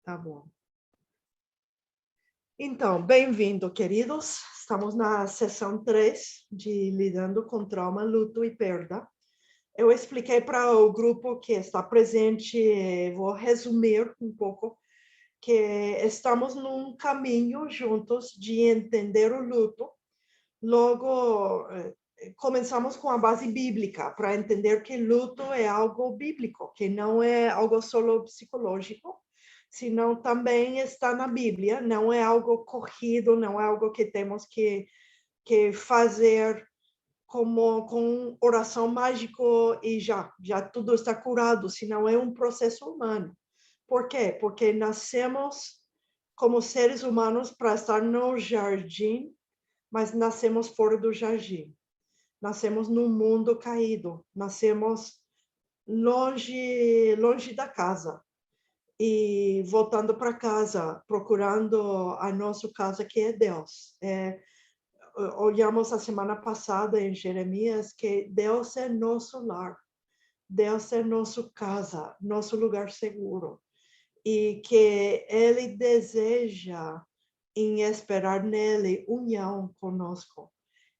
Tá bom. Então, bem-vindo, queridos. Estamos na sessão 3 de Lidando com Trauma, Luto e Perda. Eu expliquei para o grupo que está presente, vou resumir um pouco, que estamos num caminho juntos de entender o luto. Logo, começamos com a base bíblica, para entender que luto é algo bíblico, que não é algo só psicológico, senão também está na Bíblia, não é algo corrido, não é algo que temos que fazer como com oração mágico e já tudo está curado, senão é um processo humano. Por quê? Porque nascemos como seres humanos para estar no jardim, mas nascemos fora do jardim. Nascemos num mundo caído, nascemos longe da casa. E voltando para casa, procurando a nossa casa, que é Deus. Olhamos a semana passada em Jeremias que Deus é nosso lar, Deus é nossa casa, nosso lugar seguro. E que Ele deseja em esperar nele união conosco.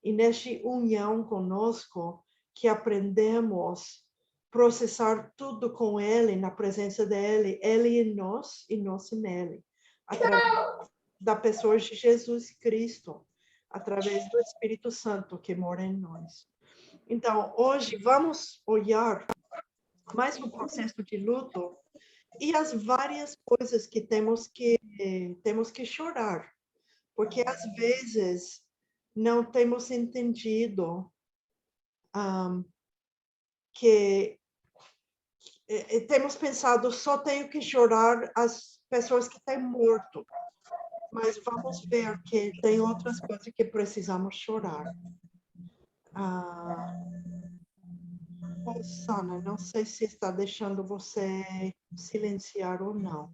E nesta união conosco que aprendemos processar tudo com ele, na presença dele, ele em nós e nós nele, através da pessoa de Jesus Cristo, através do Espírito Santo que mora em nós. Então, hoje vamos olhar mais no processo de luto e as várias coisas que temos que chorar, porque às vezes não temos entendido que temos pensado só tenho que chorar as pessoas que têm morto, mas vamos ver que tem outras coisas que precisamos chorar. Sana, não sei se está deixando você silenciar ou não.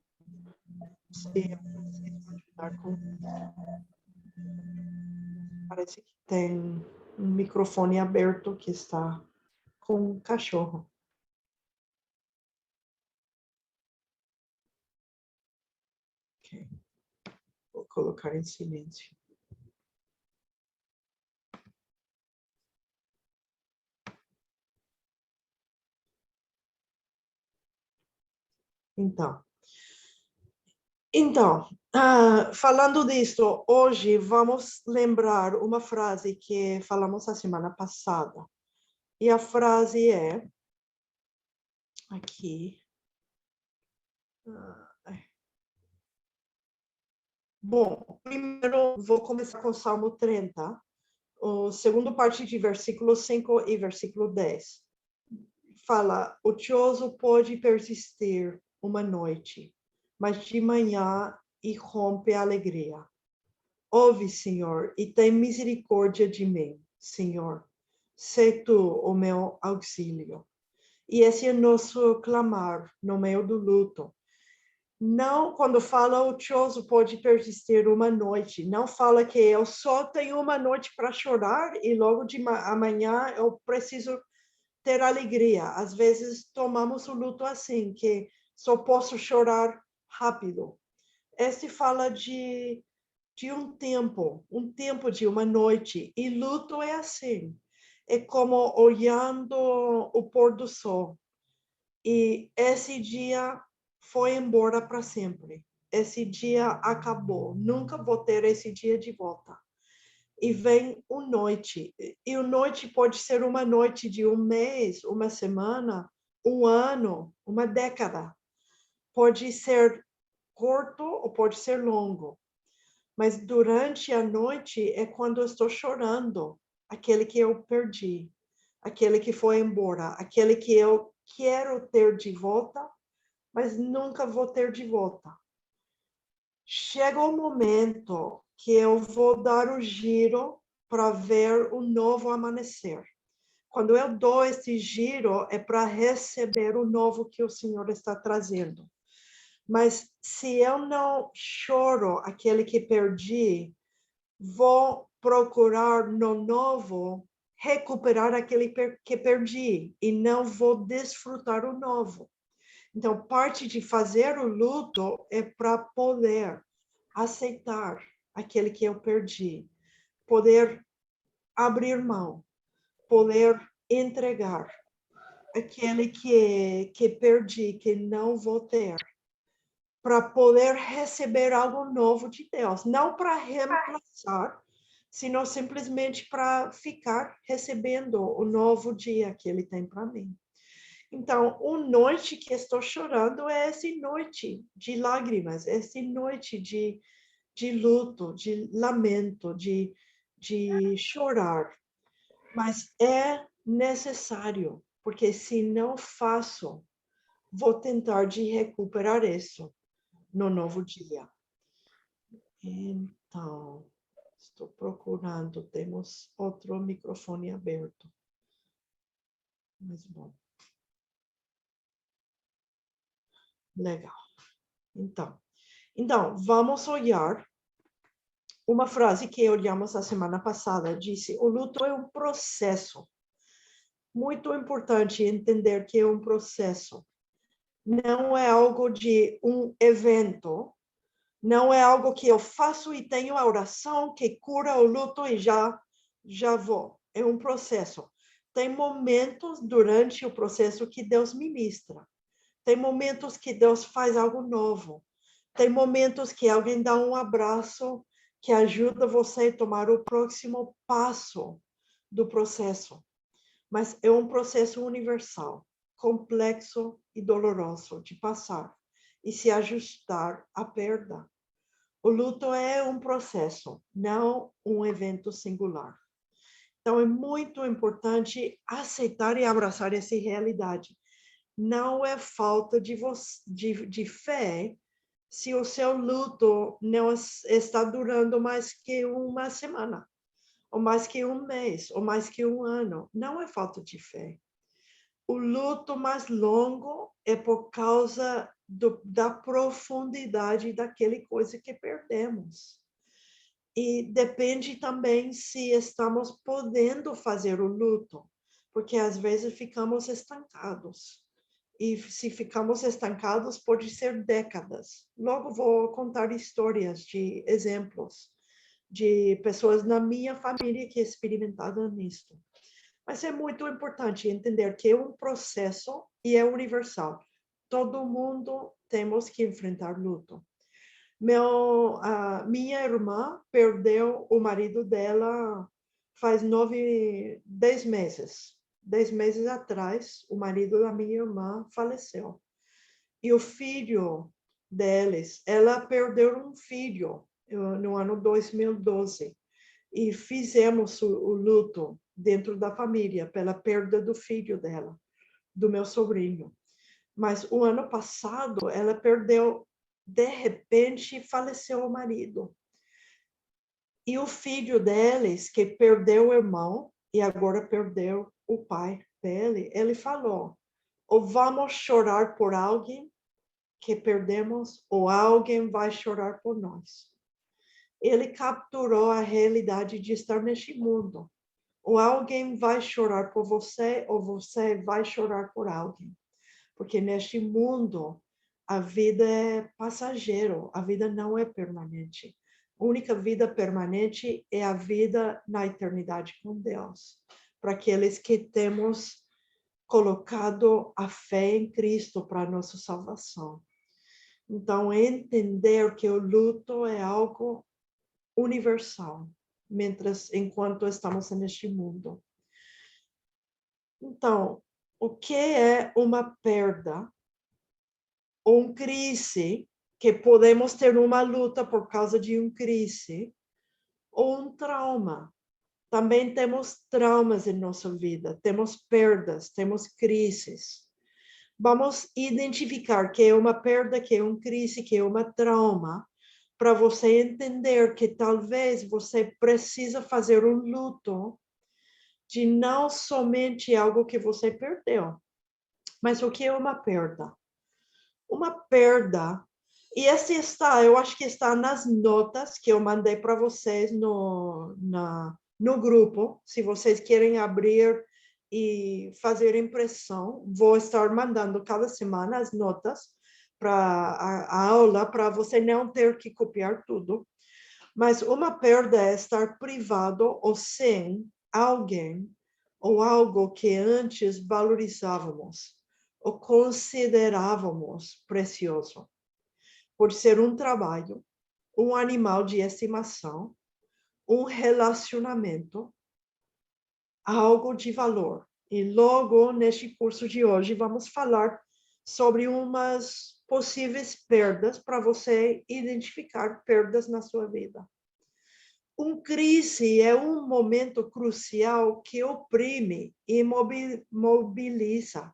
Se eu preciso ajudar com isso. Parece que tem um microfone aberto que está com um cachorro. Ok. Vou colocar em silêncio. Então, falando disso, hoje vamos lembrar uma frase que falamos a semana passada. E a frase é, aqui. Bom, primeiro vou começar com o Salmo 30, o segundo parte de versículo 5 e versículo 10. Fala, ocioso pode persistir uma noite, mas de manhã irrompe a alegria. Ouve, Senhor, e tem misericórdia de mim, Senhor. Sê tu o meu auxílio. E esse é nosso clamar no meio do luto. Não, quando fala ocioso pode persistir uma noite, não fala que eu só tenho uma noite para chorar e logo de amanhã eu preciso ter alegria. Às vezes tomamos o luto assim, que só posso chorar rápido. Esse fala de um tempo de uma noite. E luto é assim. É como olhando o pôr do sol. E esse dia foi embora para sempre. Esse dia acabou. Nunca vou ter esse dia de volta. E vem uma noite. E a noite pode ser uma noite de um mês, uma semana, um ano, uma década. Pode ser curto ou pode ser longo. Mas durante a noite é quando eu estou chorando, aquele que eu perdi, aquele que foi embora, aquele que eu quero ter de volta, mas nunca vou ter de volta. Chega o momento que eu vou dar o giro para ver o novo amanhecer. Quando eu dou esse giro, é para receber o novo que o Senhor está trazendo. Mas se eu não choro aquele que perdi, vou procurar no novo recuperar aquele que perdi e não vou desfrutar o novo. Então, parte de fazer o luto é para poder aceitar aquele que eu perdi, poder abrir mão, poder entregar aquele que perdi, que não vou ter, para poder receber algo novo de Deus, não para reemplaçar, sino simplesmente para ficar recebendo o novo dia que Ele tem para mim. Então, a noite que estou chorando é essa noite de lágrimas, essa noite de luto, de lamento, de chorar. Mas é necessário, porque se não faço, vou tentar de recuperar isso no novo dia. Então, estou procurando, temos outro microfone aberto. Mas bom. Legal. Então, vamos olhar uma frase que olhamos a semana passada. Disse, o luto é um processo. Muito importante entender que é um processo. Não é algo de um evento. Não é algo que eu faço e tenho a oração que cura o luto e já vou. É um processo. Tem momentos durante o processo que Deus ministra. Tem momentos que Deus faz algo novo. Tem momentos que alguém dá um abraço que ajuda você a tomar o próximo passo do processo. Mas é um processo universal, complexo e doloroso de passar e se ajustar à perda. O luto é um processo, não um evento singular. Então, é muito importante aceitar e abraçar essa realidade. Não é falta de fé se o seu luto não está durando mais que uma semana, ou mais que um mês, ou mais que um ano. Não é falta de fé. O luto mais longo é por causa da profundidade daquela coisa que perdemos. E depende também se estamos podendo fazer o luto, porque às vezes ficamos estancados. E se ficamos estancados, pode ser décadas. Logo vou contar histórias de exemplos de pessoas na minha família que experimentaram nisto. Mas é muito importante entender que é um processo e é universal. Todo mundo temos que enfrentar luto. Minha irmã perdeu o marido dela faz 10 meses. 10 meses atrás, o marido da minha irmã faleceu. E o filho deles, ela perdeu um filho no ano 2012. E fizemos o luto dentro da família pela perda do filho dela, do meu sobrinho. Mas o ano passado, ela perdeu, de repente, faleceu o marido. E o filho deles, que perdeu o irmão e agora perdeu o pai dele, ele falou, ou vamos chorar por alguém que perdemos, ou alguém vai chorar por nós. Ele capturou a realidade de estar neste mundo. Ou alguém vai chorar por você, ou você vai chorar por alguém. Porque neste mundo, a vida é passageiro, a vida não é permanente. A única vida permanente é a vida na eternidade com Deus. Para aqueles que temos colocado a fé em Cristo para a nossa salvação. Então, entender que o luto é algo universal, enquanto estamos neste mundo. Então, o que é uma perda? Ou crise, que podemos ter uma luta por causa de crise, ou um trauma. Também temos traumas em nossa vida, temos perdas, temos crises. Vamos identificar que é uma perda, que é crise, que é uma trauma, para você entender que talvez você precisa fazer um luto de não somente algo que você perdeu, mas o que é uma perda? Uma perda, e esse eu acho que está nas notas que eu mandei para vocês no grupo, se vocês querem abrir e fazer impressão. Vou estar mandando cada semana as notas para a aula, para você não ter que copiar tudo. Mas uma perda é estar privado ou sem alguém ou algo que antes valorizávamos ou considerávamos precioso. Pode ser um trabalho, um animal de estimação, um relacionamento, algo de valor. E logo, neste curso de hoje, vamos falar sobre umas possíveis perdas para você identificar perdas na sua vida. Crise é um momento crucial que oprime e mobiliza.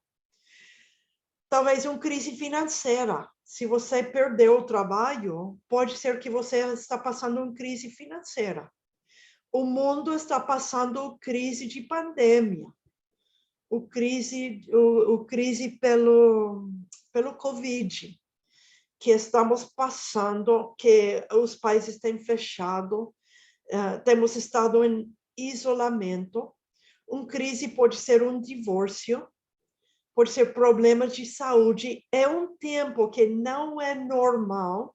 Talvez uma crise financeira. Se você perdeu o trabalho, pode ser que você está passando uma crise financeira. O mundo está passando crise de pandemia. O crise pelo Covid, que estamos passando, que os países têm fechado, temos estado em isolamento. Crise pode ser um divórcio, pode ser problemas de saúde. É um tempo que não é normal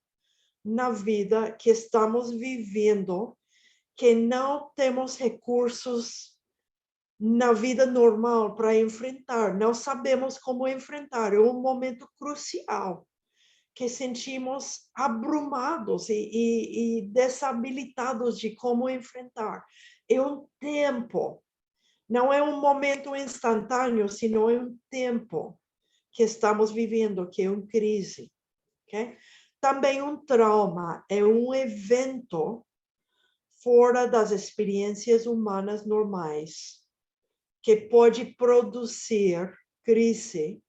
na vida que estamos vivendo, que não temos recursos na vida normal para enfrentar, não sabemos como enfrentar. É um momento crucial que sentimos abrumados e desabilitados de como enfrentar. É um tempo, não é um momento instantâneo, sino é um tempo que estamos vivendo, que é uma crise. Okay? Também um trauma é um evento fora das experiências humanas normais, que pode produzir crise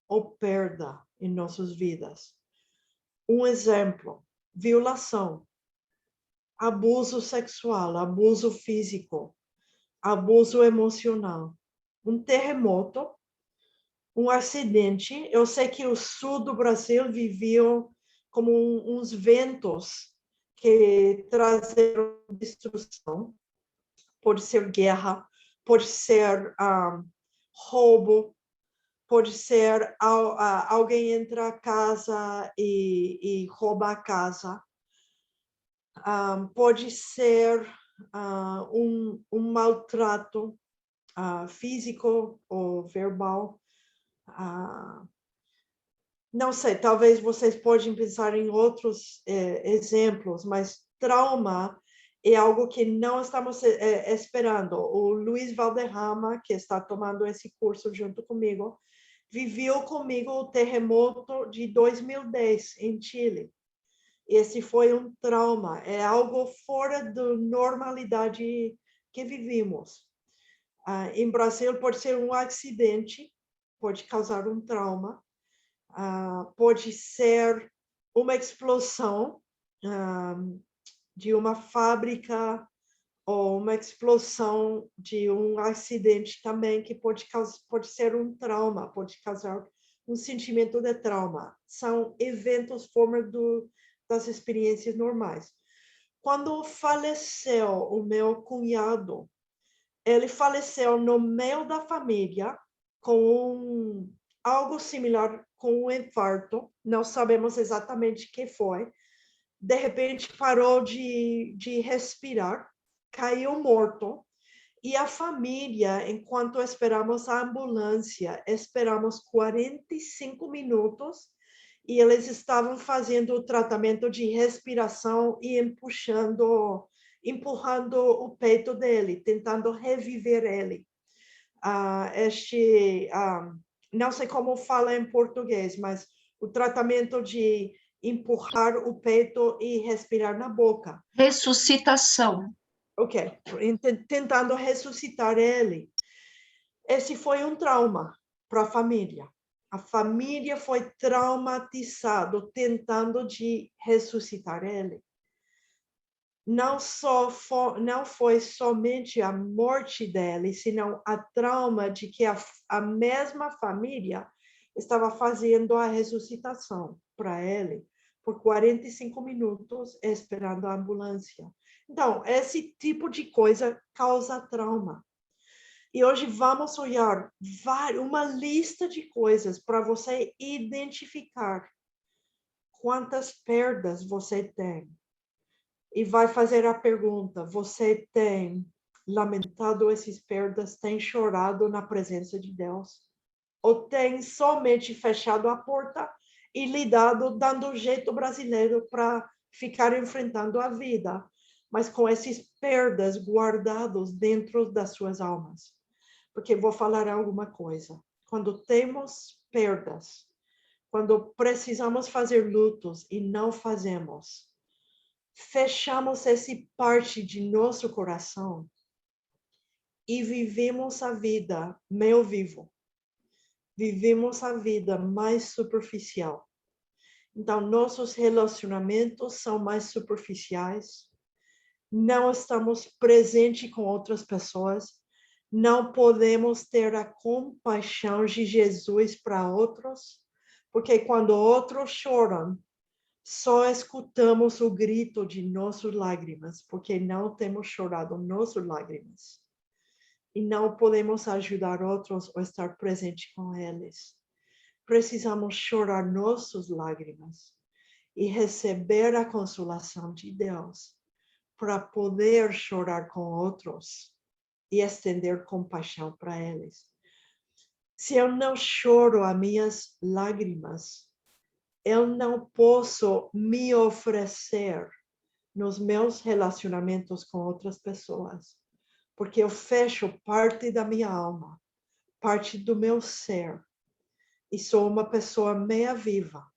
ou perda em nossas vidas. Um exemplo, violação, abuso sexual, abuso físico, abuso emocional, terremoto, acidente. Eu sei que o sul do Brasil viveu como uns ventos que trazeram destruição. Pode ser guerra, pode ser roubo, pode ser alguém entra a casa e rouba a casa. Pode ser um maltrato físico ou verbal. Não sei, talvez vocês podem pensar em outros exemplos, mas trauma é algo que não estamos esperando. O Luiz Valderrama, que está tomando esse curso junto comigo, viveu comigo o terremoto de 2010 em Chile. Esse foi um trauma, é algo fora da normalidade que vivimos. Em Brasil pode ser um acidente, pode causar um trauma. Pode ser uma explosão de uma fábrica ou uma explosão de um acidente também, que pode ser um trauma, pode causar um sentimento de trauma. São eventos fora das experiências normais. Quando faleceu o meu cunhado, ele faleceu no meio da família com algo similar com um infarto, não sabemos exatamente o que foi. De repente parou de respirar, caiu morto, e a família, enquanto esperamos a ambulância, esperamos 45 minutos, e eles estavam fazendo o tratamento de respiração e empurrando o peito dele, tentando reviver ele. Não sei como fala em português, mas o tratamento de empurrar o peito e respirar na boca. Ressuscitação. Ok, tentando ressuscitar ele. Esse foi um trauma para a família. A família foi traumatizada tentando de ressuscitar ele. Não foi somente a morte dele, senão a trauma de que a mesma família estava fazendo a ressuscitação para ele por 45 minutos esperando a ambulância. Então, esse tipo de coisa causa trauma. E hoje vamos olhar uma lista de coisas para você identificar quantas perdas você tem. E vai fazer a pergunta: você tem lamentado essas perdas, tem chorado na presença de Deus? Ou tem somente fechado a porta e lidado, dando o jeito brasileiro para ficar enfrentando a vida, mas com essas perdas guardadas dentro das suas almas? Porque vou falar alguma coisa. Quando temos perdas, quando precisamos fazer lutos e não fazemos, fechamos essa parte de nosso coração e vivemos a vida meio vivo. Vivemos a vida mais superficial. Então, nossos relacionamentos são mais superficiais. Não estamos presentes com outras pessoas. Não podemos ter a compaixão de Jesus para outros, porque quando outros choram, só escutamos o grito de nossas lágrimas, porque não temos chorado nossas lágrimas. E não podemos ajudar outros ou estar presente com eles. Precisamos chorar nossas lágrimas e receber a consolação de Deus para poder chorar com outros e estender compaixão para eles. Se eu não choro as minhas lágrimas, eu não posso me oferecer nos meus relacionamentos com outras pessoas, porque eu fecho parte da minha alma, parte do meu ser, e sou uma pessoa meia viva.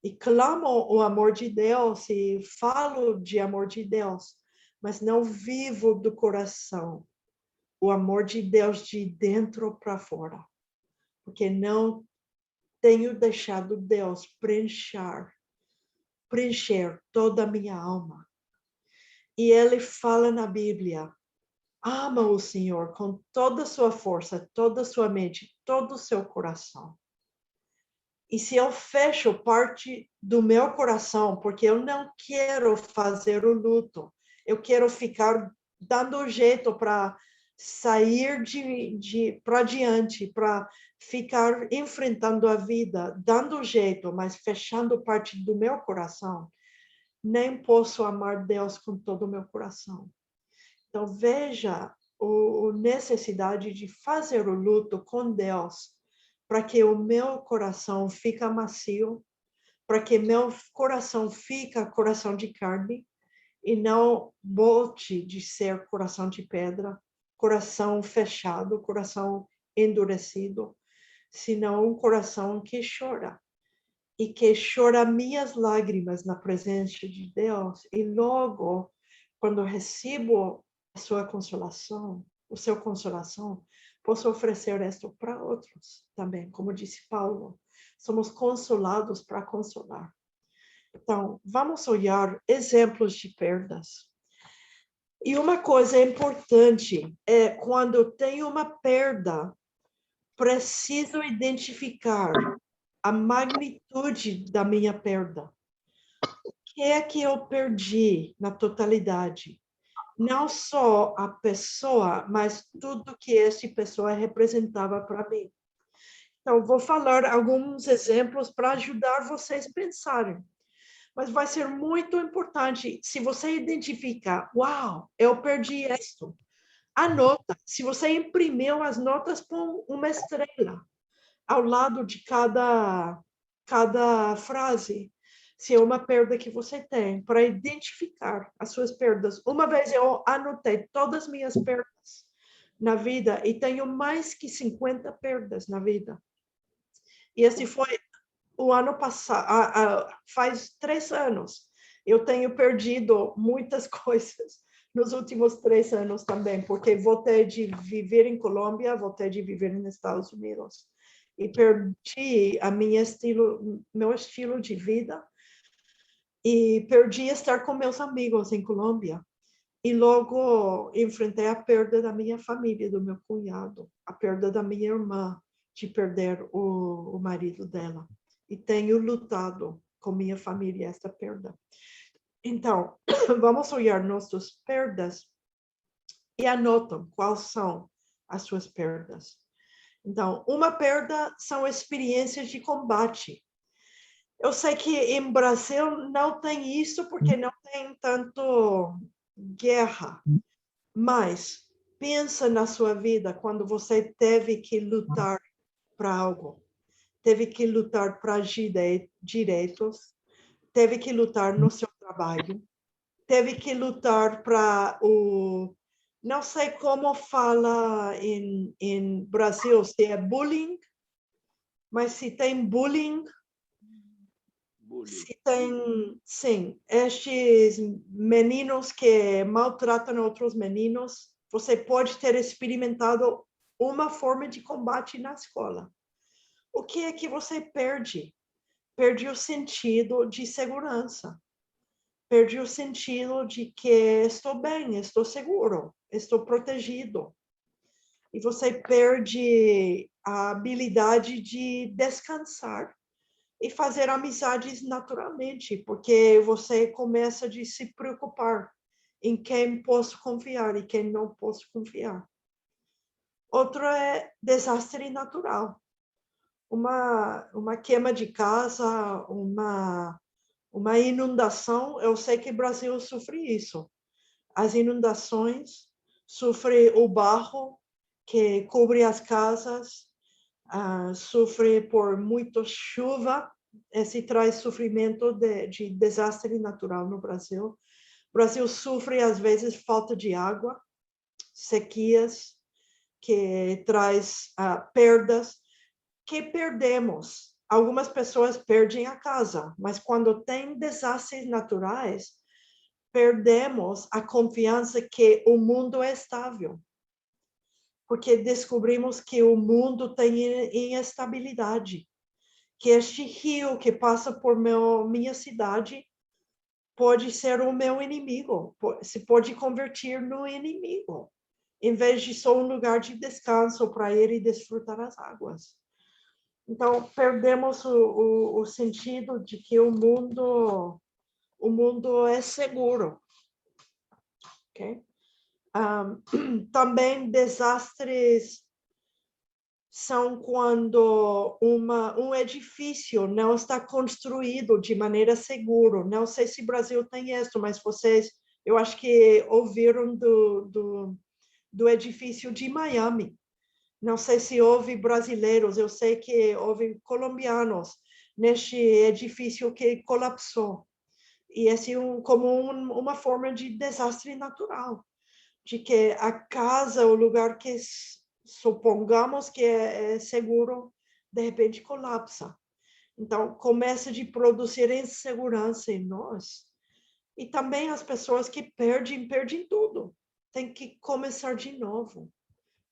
E clamo o amor de Deus e falo de amor de Deus, mas não vivo do coração o amor de Deus de dentro para fora, porque não tenho deixado Deus preencher toda a minha alma. E ele fala na Bíblia: ama o Senhor com toda a sua força, toda a sua mente, todo o seu coração. E se eu fecho parte do meu coração, porque eu não quero fazer o luto, eu quero ficar dando jeito para sair para diante, para ficar enfrentando a vida, dando jeito, mas fechando parte do meu coração, nem posso amar Deus com todo o meu coração. Então, veja a necessidade de fazer o luto com Deus, para que o meu coração fique macio, para que meu coração fique coração de carne, e não volte de ser coração de pedra, coração fechado, coração endurecido, senão um coração que chora. E que chora minhas lágrimas na presença de Deus, e logo, quando recebo a sua consolação, o seu consolação, posso oferecer isto para outros também, como disse Paulo. Somos consolados para consolar. Então, vamos olhar exemplos de perdas. E uma coisa importante é, quando tem uma perda, preciso identificar a magnitude da minha perda. O que é que eu perdi na totalidade? Não só a pessoa, mas tudo que essa pessoa representava para mim. Então, vou falar alguns exemplos para ajudar vocês a pensarem. Mas vai ser muito importante se você identificar: uau, eu perdi isso. Anota. Se você imprimiu as notas, põe uma estrela ao lado de cada frase, se é uma perda que você tem, para identificar as suas perdas. Uma vez eu anotei todas as minhas perdas na vida e tenho mais que 50 perdas na vida. E esse foi o ano passado, faz 3 anos. Eu tenho perdido muitas coisas nos últimos 3 anos também, porque voltei de viver em Colômbia, voltei de viver nos Estados Unidos. E perdi meu estilo de vida, e perdi estar com meus amigos em Colômbia. E logo enfrentei a perda da minha família, do meu cunhado, a perda da minha irmã, de perder o marido dela. E tenho lutado com minha família essa perda. Então, vamos olhar nossas perdas e anotam quais são as suas perdas. Então, uma perda são experiências de combate. Eu sei que em Brasil não tem isso, porque não tem tanto guerra, mas pensa na sua vida quando você teve que lutar para algo, teve que lutar para direitos, teve que lutar no seu trabalho, teve que lutar para o... Não sei como fala em Brasil, se é bullying, mas se tem bullying, se tem, sim, estes meninos que maltratam outros meninos, você pode ter experimentado uma forma de combate na escola. O que é que você perde? Perde o sentido de segurança. Perde o sentido de que estou bem, estou seguro, estou protegido. E você perde a habilidade de descansar e fazer amizades naturalmente, porque você começa a se preocupar em quem posso confiar e quem não posso confiar. Outro é desastre natural. Uma queima de casa, uma inundação. Eu sei que o Brasil sofre isso. As inundações, sofre o barro que cobre as casas, sofre por muita chuva. Esse traz sofrimento de desastre natural no Brasil. O Brasil sofre, às vezes, falta de água, sequias, que traz perdas, que perdemos. Algumas pessoas perdem a casa, mas quando tem desastres naturais, perdemos a confiança que o mundo é estável. Porque descobrimos que o mundo tem instabilidade. Que este rio que passa por minha cidade pode ser o meu inimigo, se pode converter no inimigo, em vez de só um lugar de descanso para ir e desfrutar as águas. Então, perdemos o sentido de que o mundo é seguro. Okay? Também desastres são quando um edifício não está construído de maneira segura. Não sei se o Brasil tem isso, mas vocês, eu acho que ouviram do edifício de Miami. Não sei se houve brasileiros, eu sei que houve colombianos neste edifício que colapsou. E esse como uma forma de desastre natural, de que a casa, o lugar que supongamos que é seguro, de repente colapsa. Então, começa a produzir insegurança em nós. E também as pessoas que perdem tudo. Tem que começar de novo,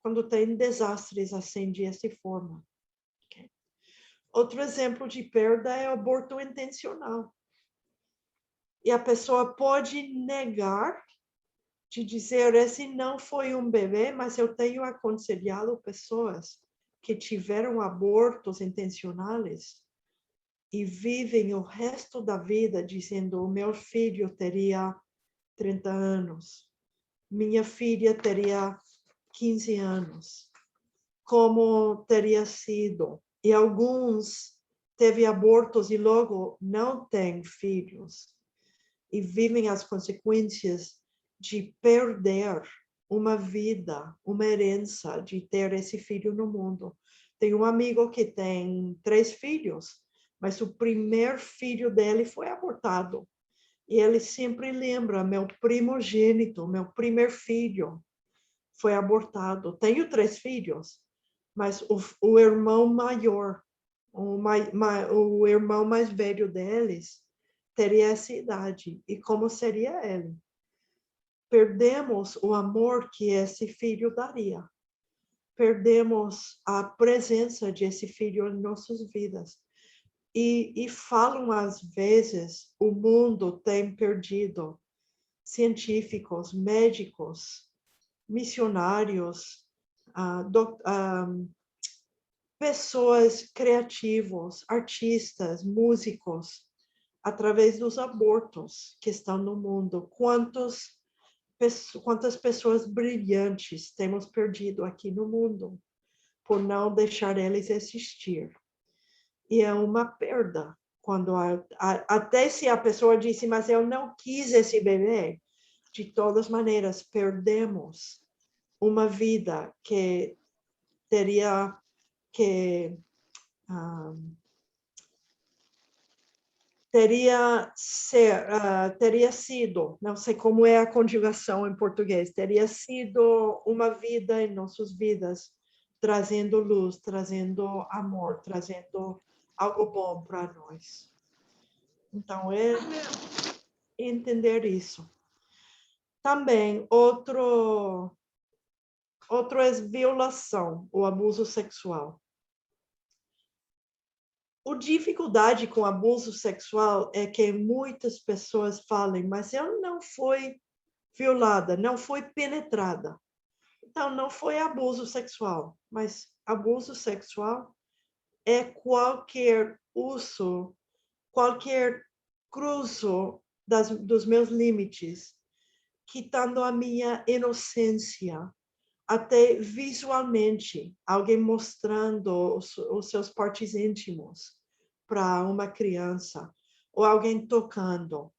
quando tem desastres assim, dessa forma. Okay? Outro exemplo de perda é o aborto intencional. E a pessoa pode negar, de dizer, esse não foi um bebê, mas eu tenho aconselhado pessoas que tiveram abortos intencionais e vivem o resto da vida dizendo, o meu filho teria 30 anos, minha filha teria 15 anos, como teria sido. E alguns teve abortos e logo não têm filhos e vivem as consequências de perder uma vida, uma herança, de ter esse filho no mundo. Tem um amigo que tem 3 filhos, mas o primeiro filho dele foi abortado. E ele sempre lembra, meu primogênito, meu primeiro filho foi abortado. Tenho 3 filhos, mas o irmão maior, o irmão mais velho deles, teria essa idade. E como seria ele? Perdemos o amor que esse filho daria. Perdemos a presença desse filho em nossas vidas. E falam às vezes, o mundo tem perdido científicos, médicos, missionários, pessoas criativas, artistas, músicos, através dos abortos que estão no mundo. Quantos quantas pessoas brilhantes temos perdido aqui no mundo por não deixar eles existir. E é uma perda. Quando até se a pessoa disse, mas eu não quis esse bebê, de todas maneiras, perdemos uma vida que teria que teria sido, não sei como é a conjugação em português, teria sido uma vida em nossas vidas, trazendo luz, trazendo amor, trazendo algo bom para nós. Então, é entender isso. Também, outro é violação, o abuso sexual. A dificuldade com abuso sexual é que muitas pessoas falam, mas eu não fui violada, não fui penetrada. Então, não foi abuso sexual, mas abuso sexual é qualquer uso, qualquer cruzo dos meus limites, quitando a minha inocência, até visualmente, alguém mostrando os seus partes íntimos para uma criança, ou alguém tocando,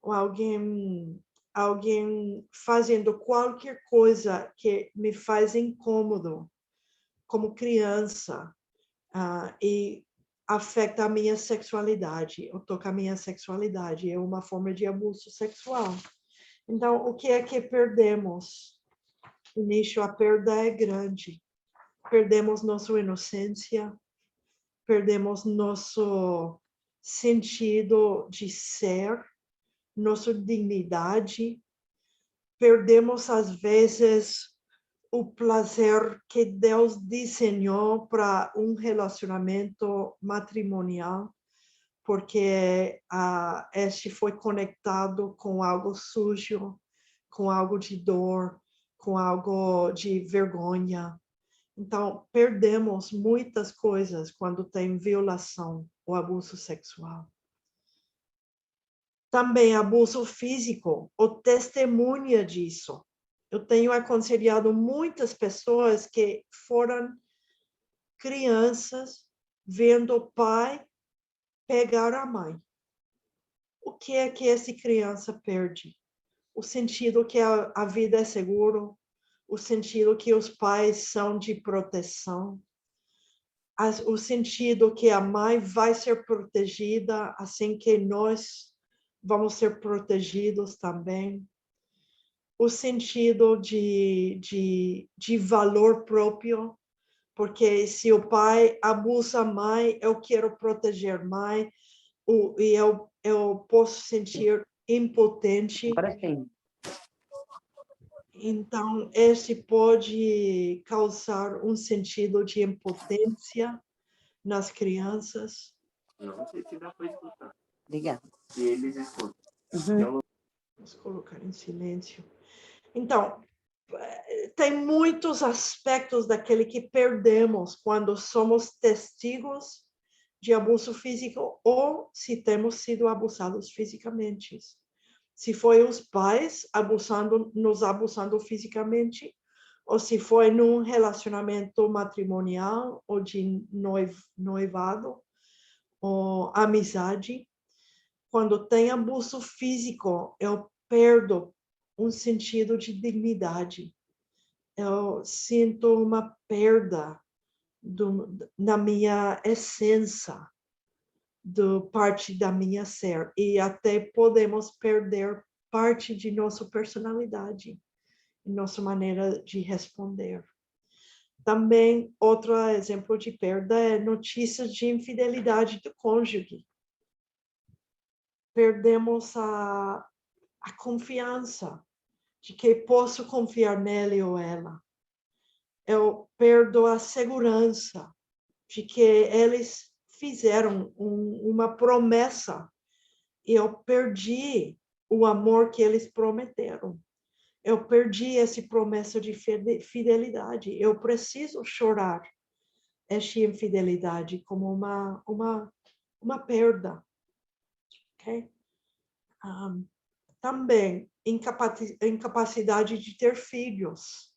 ou alguém fazendo qualquer coisa que me faz incômodo como criança, e afeta a minha sexualidade, ou toca a minha sexualidade, é uma forma de abuso sexual. Então, o que é que perdemos? Início, a perda é grande. Perdemos nossa inocência, perdemos nosso sentido de ser, nossa dignidade, perdemos, às vezes, o prazer que Deus desenhou para um relacionamento matrimonial, porque este foi conectado com algo sujo, com algo de dor, com algo de vergonha. Então, perdemos muitas coisas quando tem violação ou abuso sexual. Também abuso físico, ou testemunha disso. Eu tenho aconselhado muitas pessoas que foram crianças vendo o pai pegar a mãe. O que é que essa criança perde? O sentido que a vida é seguro, o sentido que os pais são de proteção, o sentido que a mãe vai ser protegida, assim que nós vamos ser protegidos também, o sentido de valor próprio, porque se o pai abusa a mãe, eu quero proteger a mãe, e eu posso sentir impotente. Agora sim. Então, esse pode causar um sentido de impotência nas crianças. Não sei se dá para escutar. Obrigada. Se eles escutam. Uhum. Vamos colocar em silêncio. Então, tem muitos aspectos daquele que perdemos quando somos testigos de abuso físico ou se temos sido abusados fisicamente. Se foi os pais nos abusando fisicamente, ou se foi num relacionamento matrimonial ou de noivado, ou amizade. Quando tem abuso físico, eu perdo um sentido de dignidade. Eu sinto uma perda na minha essência, parte da minha ser, e até podemos perder parte de nossa personalidade, nossa maneira de responder. Também, outro exemplo de perda é notícias de infidelidade do cônjuge. Perdemos a confiança de que posso confiar nele ou ela. Eu perdo a segurança de que eles fizeram uma promessa e eu perdi o amor que eles prometeram. Eu perdi essa promessa de fidelidade. Eu preciso chorar essa infidelidade como uma perda. Okay? Também incapacidade de ter filhos.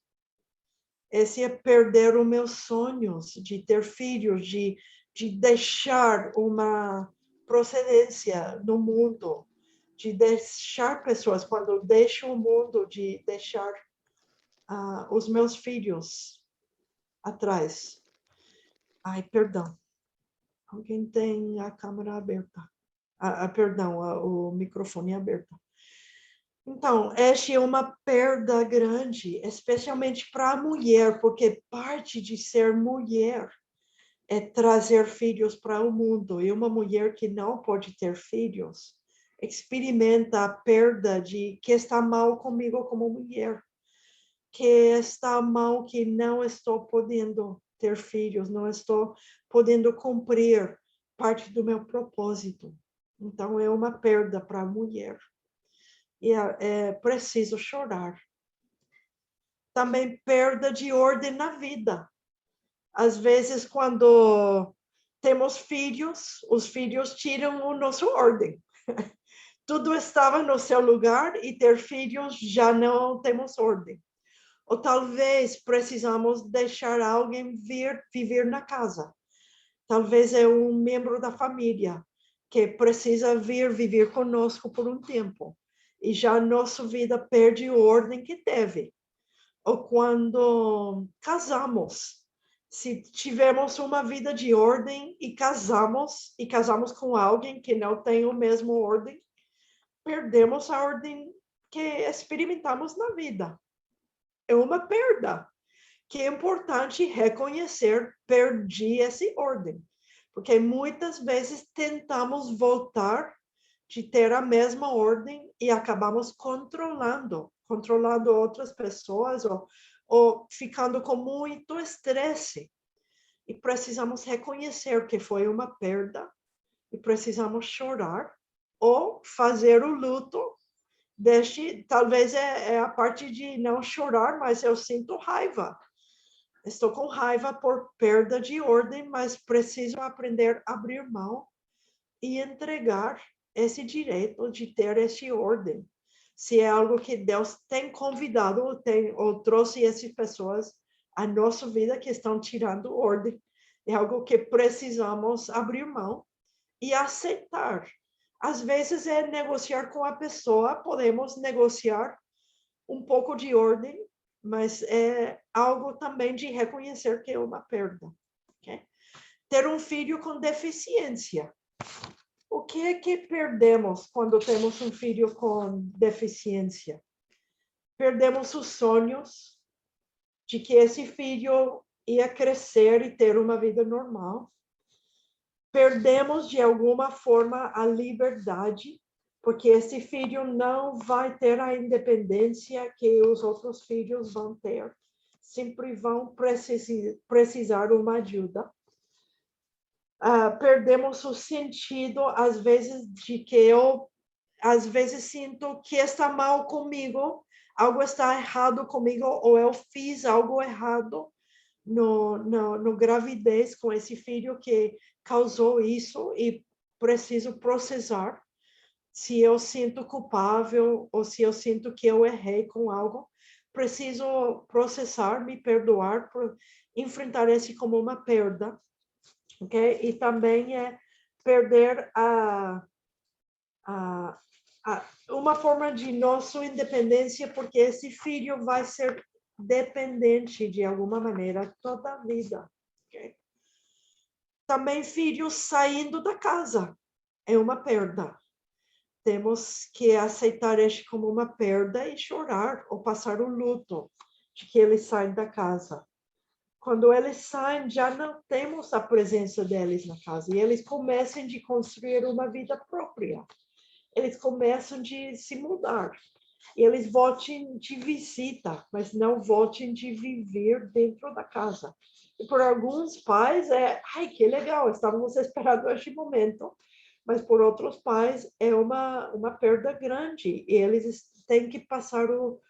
Esse é perder os meus sonhos de ter filhos, de deixar uma procedência no mundo, de deixar pessoas, quando eu deixo o mundo, de deixar os meus filhos atrás. Ai, perdão. Alguém tem a câmera aberta. Perdão, o microfone aberto. Então, esta é uma perda grande, especialmente para a mulher, porque parte de ser mulher é trazer filhos para o mundo. E uma mulher que não pode ter filhos experimenta a perda de que está mal comigo como mulher, que está mal que não estou podendo ter filhos, não estou podendo cumprir parte do meu propósito. Então, é uma perda para a mulher. E é preciso chorar. Também perda de ordem na vida. Às vezes, quando temos filhos, os filhos tiram a nossa ordem. Tudo estava no seu lugar e ter filhos já não temos ordem. Ou talvez precisamos deixar alguém vir viver na casa. Talvez é um membro da família que precisa vir viver conosco por um tempo. E já nossa vida perde a ordem que teve. Ou quando casamos. Se tivermos uma vida de ordem e casamos com alguém que não tem a mesma ordem, perdemos a ordem que experimentamos na vida. É uma perda, que é importante reconhecer, perdi essa ordem. Porque muitas vezes tentamos voltar de ter a mesma ordem e acabamos controlando outras pessoas ou ficando com muito estresse. E precisamos reconhecer que foi uma perda e precisamos chorar ou fazer o luto. Talvez é a parte de não chorar, mas eu sinto raiva. Estou com raiva por perda de ordem, mas preciso aprender a abrir mão e entregar esse direito de ter essa ordem. Se é algo que Deus tem convidado ou trouxe essas pessoas à nossa vida que estão tirando ordem, é algo que precisamos abrir mão e aceitar. Às vezes é negociar com a pessoa, podemos negociar um pouco de ordem, mas é algo também de reconhecer que é uma perda. Okay? Ter um filho com deficiência. O que é que perdemos quando temos um filho com deficiência? Perdemos os sonhos de que esse filho ia crescer e ter uma vida normal. Perdemos, de alguma forma, a liberdade, porque esse filho não vai ter a independência que os outros filhos vão ter. Sempre vão precisar de uma ajuda. Perdemos o sentido, às vezes, de que eu, às vezes, sinto que está mal comigo, algo está errado comigo, ou eu fiz algo errado no gravidez com esse filho que causou isso e preciso processar. Se eu sinto culpável ou se eu sinto que eu errei com algo, preciso processar, me perdoar por enfrentar esse como uma perda. Okay? E também é perder uma forma de nossa independência, porque esse filho vai ser dependente de alguma maneira toda a vida. Okay? Também filhos saindo da casa é uma perda. Temos que aceitar isso como uma perda e chorar ou passar o luto de que eles saem da casa. Quando eles saem, já não temos a presença deles na casa. E eles começam a construir uma vida própria. Eles começam a se mudar. E eles voltam de visita, mas não voltam de viver dentro da casa. E por alguns pais ai, que legal, estávamos esperando este momento. Mas por outros pais é uma perda grande. E eles têm que passar o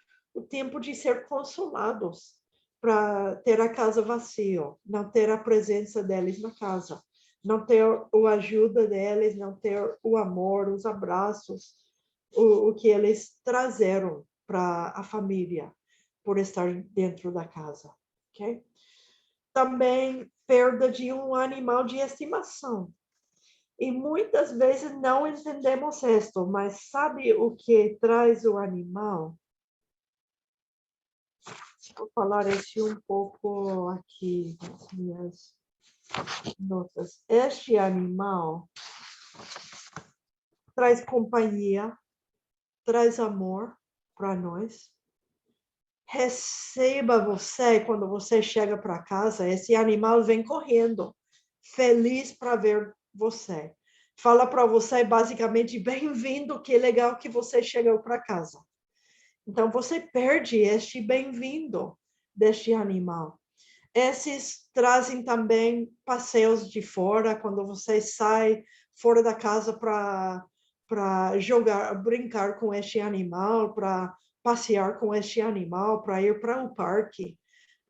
tempo de ser consolados para ter a casa vazia, não ter a presença deles na casa, não ter a ajuda deles, não ter o amor, os abraços, o que eles trazeram para a família por estar dentro da casa, ok? Também perda de um animal de estimação. E muitas vezes não entendemos isto, mas sabe o que traz o animal? Vou falar isso um pouco aqui nas minhas notas. Este animal traz companhia, traz amor para nós. Receba você quando você chega para casa, esse animal vem correndo, feliz para ver você. Fala para você basicamente bem-vindo, que legal que você chegou para casa. Então você perde este bem-vindo deste animal. Esses trazem também passeios de fora, quando você sai fora da casa para jogar, brincar com este animal, para passear com este animal, para ir para o parque.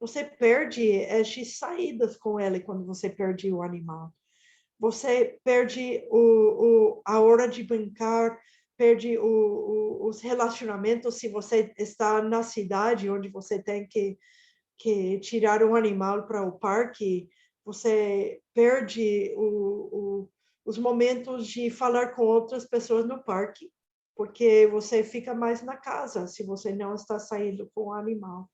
Você perde estas saídas com ele quando você perde o animal. Você perde a hora de brincar, perde os relacionamentos se você está na cidade onde você tem que tirar um animal para o parque, você perde os momentos de falar com outras pessoas no parque, porque você fica mais na casa se você não está saindo com o animal.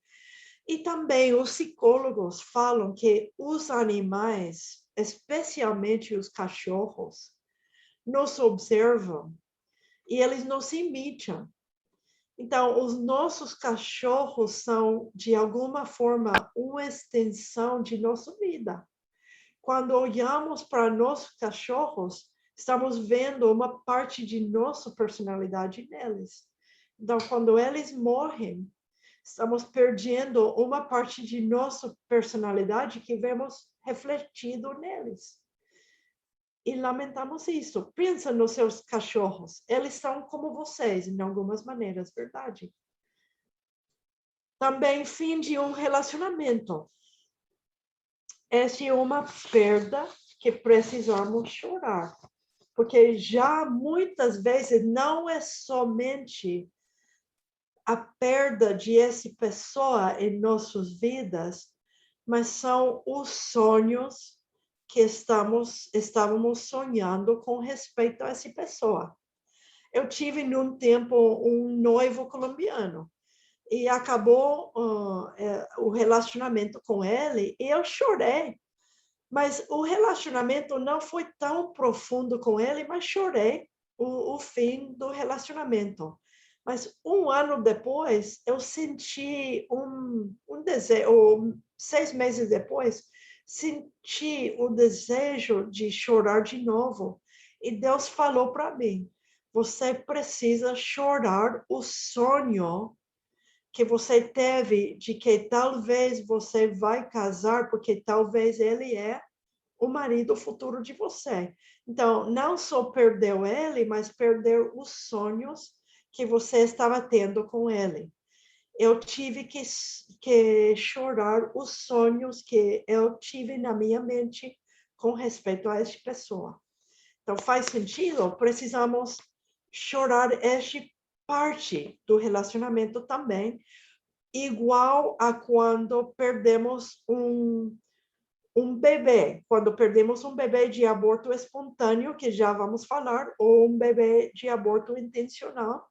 E também os psicólogos falam que os animais, especialmente os cachorros, nos observam e eles nos imitam. Então, os nossos cachorros são, de alguma forma, uma extensão de nossa vida. Quando olhamos para nossos cachorros, estamos vendo uma parte de nossa personalidade neles. Então, quando eles morrem, estamos perdendo uma parte de nossa personalidade que vemos refletido neles. E lamentamos isso. Pensa nos seus cachorros. Eles são como vocês, em algumas maneiras, verdade? Também fim de um relacionamento. Essa é uma perda que precisamos chorar. Porque já muitas vezes não é somente a perda de essa pessoa em nossas vidas, mas são os sonhos que estávamos sonhando com respeito a essa pessoa. Eu tive, num tempo, um noivo colombiano e acabou o relacionamento com ele e eu chorei. Mas o relacionamento não foi tão profundo com ele, mas chorei o fim do relacionamento. Mas um ano depois, eu senti um desejo, ou 6 meses depois, senti o desejo de chorar de novo. E Deus falou para mim, você precisa chorar o sonho que você teve de que talvez você vai casar, porque talvez ele é o marido futuro de você. Então, não só perdeu ele, mas perdeu os sonhos que você estava tendo com ele. Eu tive que chorar os sonhos que eu tive na minha mente com respeito a esta pessoa. Então, faz sentido? Precisamos chorar esta parte do relacionamento também, igual a quando perdemos um bebê, quando perdemos um bebê de aborto espontâneo, que já vamos falar, ou um bebê de aborto intencional,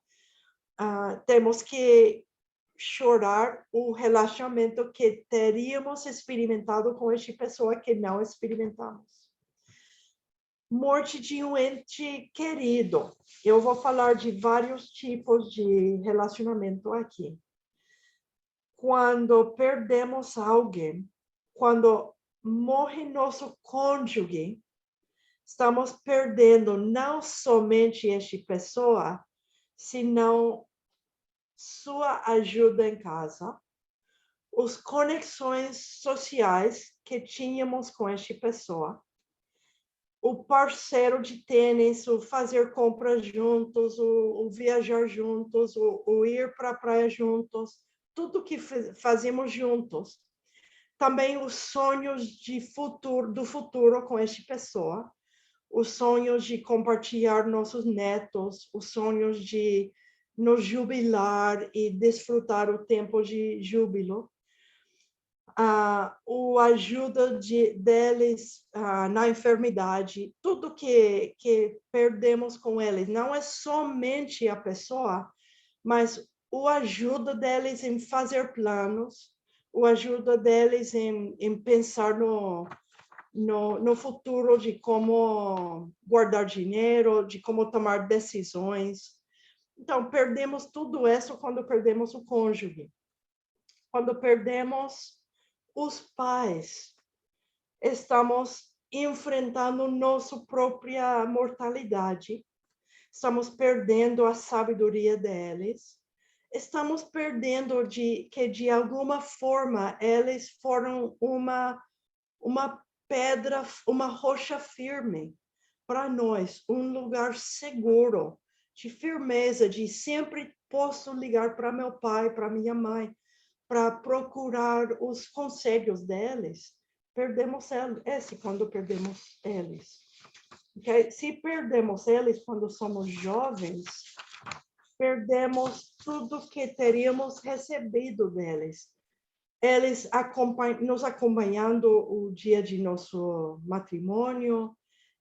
temos que chorar o relacionamento que teríamos experimentado com esta pessoa que não experimentamos. Morte de um ente querido. Eu vou falar de vários tipos de relacionamento aqui. Quando perdemos alguém, quando morre nosso cônjuge, estamos perdendo não somente esta pessoa, senão sua ajuda em casa, as conexões sociais que tínhamos com esta pessoa, o parceiro de tênis, o fazer compras juntos, o viajar juntos, o ir para a praia juntos, tudo que fazemos juntos. Também os sonhos do futuro com esta pessoa, os sonhos de compartilhar nossos netos, os sonhos de nos jubilar e desfrutar o tempo de júbilo. A ajuda deles na enfermidade, tudo que perdemos com eles, não é somente a pessoa, mas a ajuda deles em fazer planos, a ajuda deles em pensar no futuro, de como guardar dinheiro, de como tomar decisões. Então, perdemos tudo isso quando perdemos o cônjuge. Quando perdemos os pais, estamos enfrentando nossa própria mortalidade, estamos perdendo a sabedoria deles, estamos perdendo que de alguma forma eles foram uma pedra, uma rocha firme para nós, um lugar seguro, de firmeza, de sempre posso ligar para meu pai, para minha mãe, para procurar os conselhos deles. Perdemos esse quando perdemos eles. Okay? Se perdemos eles quando somos jovens, perdemos tudo que teríamos recebido deles. Eles nos acompanhando o dia de nosso matrimônio,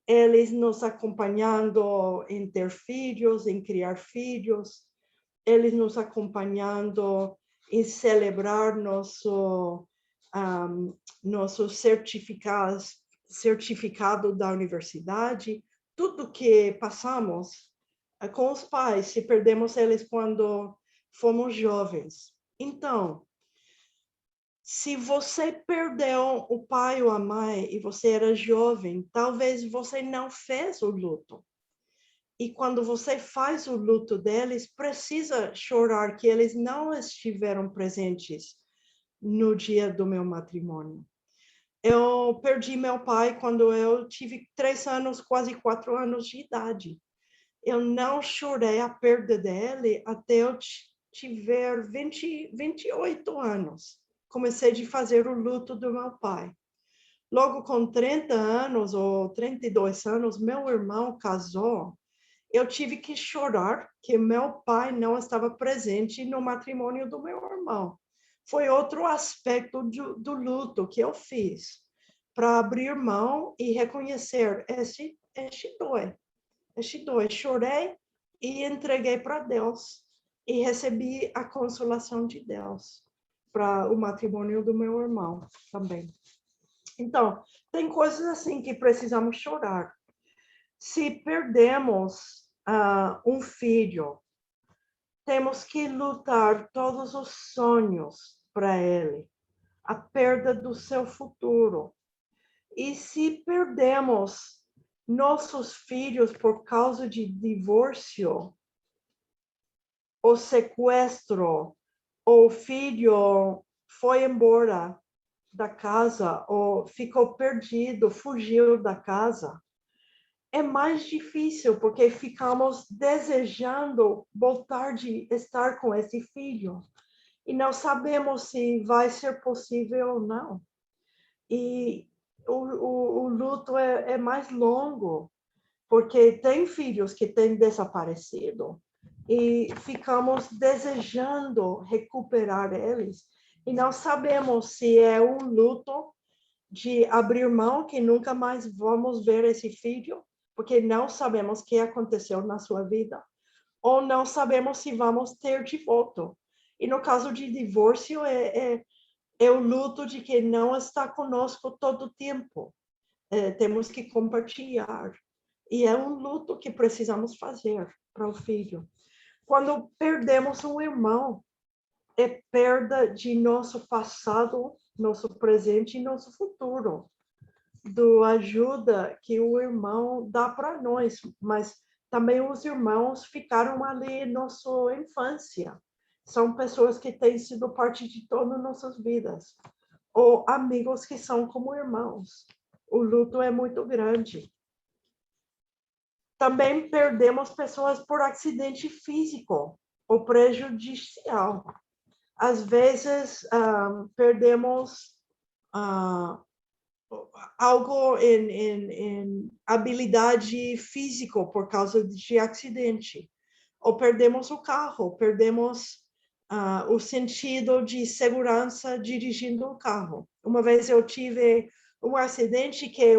eles nos acompanhando em ter filhos, em criar filhos, eles nos acompanhando em celebrar nosso certificado da universidade, tudo que passamos com os pais, se perdemos eles quando fomos jovens. Então, se você perdeu o pai ou a mãe e você era jovem, talvez você não fez o luto. E quando você faz o luto deles, precisa chorar que eles não estiveram presentes no dia do meu matrimônio. Eu perdi meu pai quando eu tive 3 anos, quase 4 anos de idade. Eu não chorei a perda dele até eu tiver 28 anos. Comecei a fazer o luto do meu pai. Logo com 30 anos ou 32 anos, meu irmão casou. Eu tive que chorar que meu pai não estava presente no matrimônio do meu irmão. Foi outro aspecto do luto que eu fiz, para abrir mão e reconhecer este dói. Chorei e entreguei para Deus e recebi a consolação de Deus para o matrimônio do meu irmão também. Então, tem coisas assim que precisamos chorar. Se perdemos um filho, temos que lutar todos os sonhos para ele, a perda do seu futuro. E se perdemos nossos filhos por causa de divórcio, ou sequestro, ou o filho foi embora da casa, ou ficou perdido, fugiu da casa, é mais difícil, porque ficamos desejando voltar de estar com esse filho, e não sabemos se vai ser possível ou não. E o luto é mais longo, porque tem filhos que têm desaparecido, e ficamos desejando recuperar eles, e não sabemos se é um luto de abrir mão, que nunca mais vamos ver esse filho, porque não sabemos o que aconteceu na sua vida, ou não sabemos se vamos ter de volta. E no caso de divórcio, é o luto de que não está conosco todo o tempo. Temos que compartilhar. E é um luto que precisamos fazer para o filho. Quando perdemos um irmão, é perda de nosso passado, nosso presente e nosso futuro. Do ajuda que o irmão dá para nós, mas também os irmãos ficaram ali em nossa infância. São pessoas que têm sido parte de todas nossas vidas, ou amigos que são como irmãos. O luto é muito grande. Também perdemos pessoas por acidente físico ou prejudicial. Às vezes, perdemos algo em habilidade física por causa de acidente. Ou perdemos o carro, perdemos o sentido de segurança dirigindo o carro. Uma vez eu tive um acidente que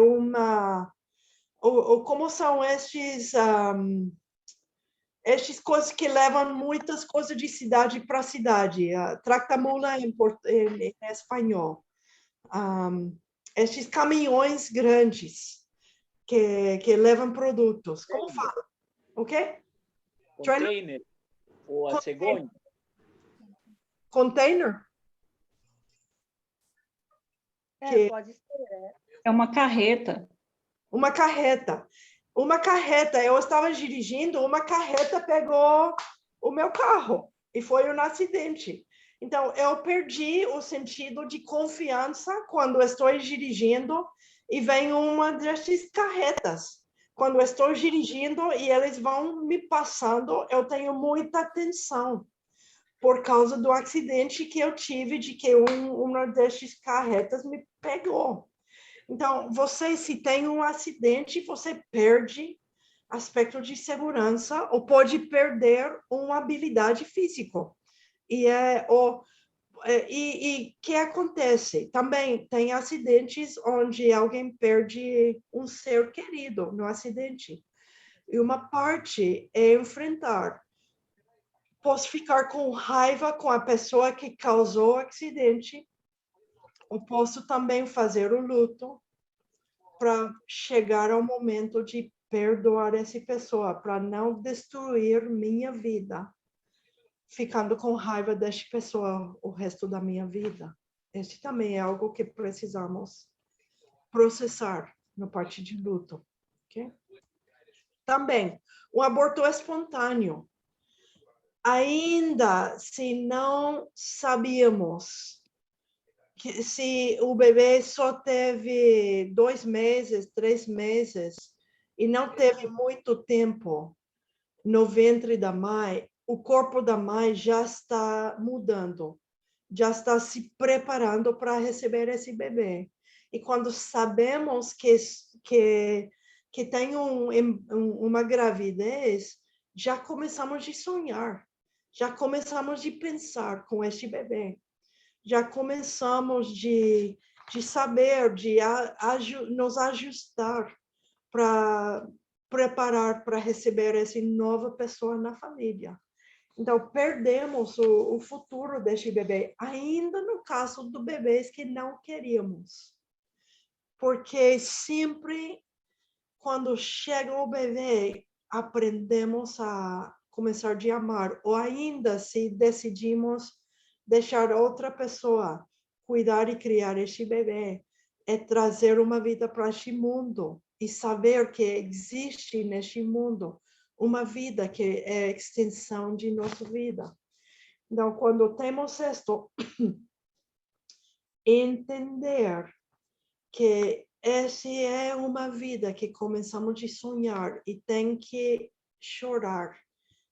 como são estas coisas que levam muitas coisas de cidade para cidade, tracta-mula em espanhol. Estes caminhões grandes que levam produtos. Como fala? O quê? Container ou a cegonha? Container? Pode ser. É uma carreta. Uma carreta. Uma carreta. Eu estava dirigindo, uma carreta pegou o meu carro e foi um acidente. Então, eu perdi o sentido de confiança quando estou dirigindo e vem uma dessas carretas. Quando estou dirigindo e eles vão me passando, eu tenho muita atenção por causa do acidente que eu tive de que uma dessas carretas me pegou. Então, se tem um acidente, você perde aspecto de segurança ou pode perder uma habilidade física. E que acontece? Também tem acidentes onde alguém perde um ser querido no acidente. E uma parte é enfrentar. Posso ficar com raiva com a pessoa que causou o acidente, ou posso também fazer o luto para chegar ao momento de perdoar essa pessoa, para não destruir minha vida, ficando com raiva dessa pessoa o resto da minha vida. Esse também é algo que precisamos processar no parte de luto. Okay? Também, o aborto espontâneo. Ainda se não sabíamos que se o bebê só teve 2 meses, 3 meses, e não teve muito tempo no ventre da mãe, o corpo da mãe já está mudando, já está se preparando para receber esse bebê. E quando sabemos que tem uma gravidez, já começamos a sonhar, já começamos a pensar com este bebê, já começamos de saber, de nos ajustar para preparar para receber essa nova pessoa na família. Então, perdemos o futuro deste bebê, ainda no caso do bebês que não queríamos. Porque sempre, quando chega o bebê, aprendemos a começar a amar, ou ainda se decidimos deixar outra pessoa cuidar e criar este bebê, é trazer uma vida para este mundo e saber que existe neste mundo uma vida que é a extensão de nossa vida. Então, quando temos isto, entender que essa é uma vida que começamos a sonhar e tem que chorar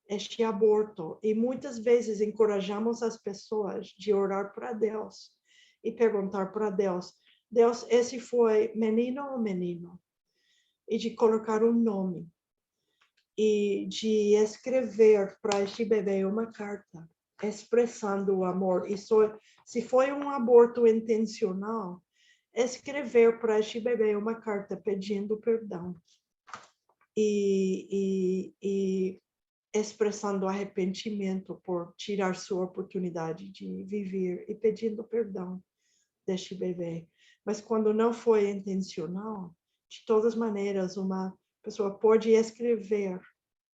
este aborto. E muitas vezes encorajamos as pessoas de orar para Deus e perguntar para Deus, Deus, esse foi menino ou menino? E de colocar um nome. E de escrever para este bebê uma carta, expressando o amor. E se foi um aborto intencional, escrever para este bebê uma carta pedindo perdão. E expressando arrependimento por tirar sua oportunidade de viver e pedindo perdão deste bebê. Mas quando não foi intencional, de todas maneiras, uma pessoa pode escrever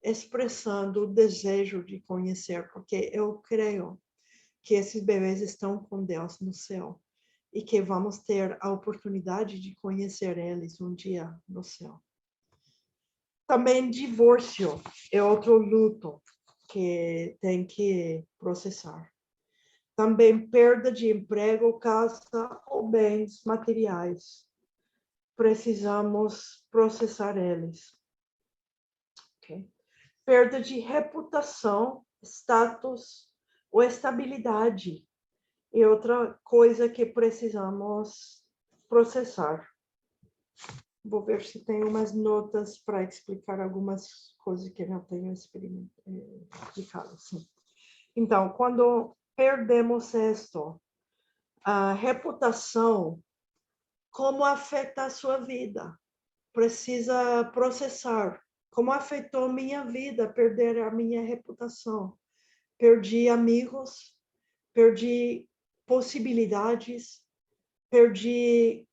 expressando o desejo de conhecer, porque eu creio que esses bebês estão com Deus no céu e que vamos ter a oportunidade de conhecer eles um dia no céu. Também divórcio é outro luto que tem que processar. Também perda de emprego, casa ou bens materiais. Precisamos processar eles. Okay? Perda de reputação, status ou estabilidade é outra coisa que precisamos processar. Vou ver se tem umas notas para explicar algumas coisas que eu não tenho explicado. Sim. Então, quando perdemos isto, a reputação, como afeta a sua vida? Precisa processar. Como afetou minha vida perder a minha reputação? Perdi amigos, perdi possibilidades, perdi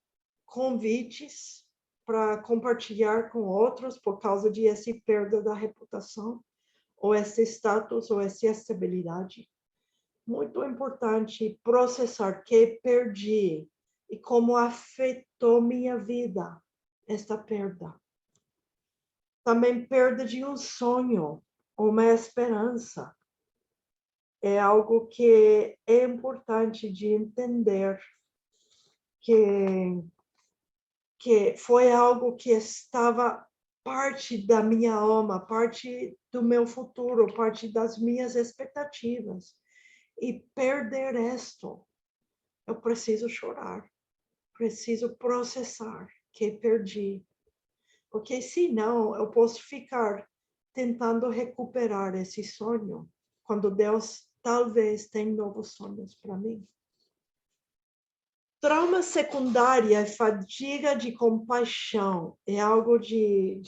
convites para compartilhar com outros por causa de essa perda da reputação, ou esse status, ou essa estabilidade. Muito importante processar que perdi e como afetou minha vida esta perda. Também perda de um sonho, uma esperança. É algo que é importante de entender que foi algo que estava parte da minha alma, parte do meu futuro, parte das minhas expectativas. E perder isto, eu preciso chorar, preciso processar que perdi. Porque senão eu posso ficar tentando recuperar esse sonho, quando Deus talvez tem novos sonhos para mim. Trauma secundário é fadiga de compaixão, é algo de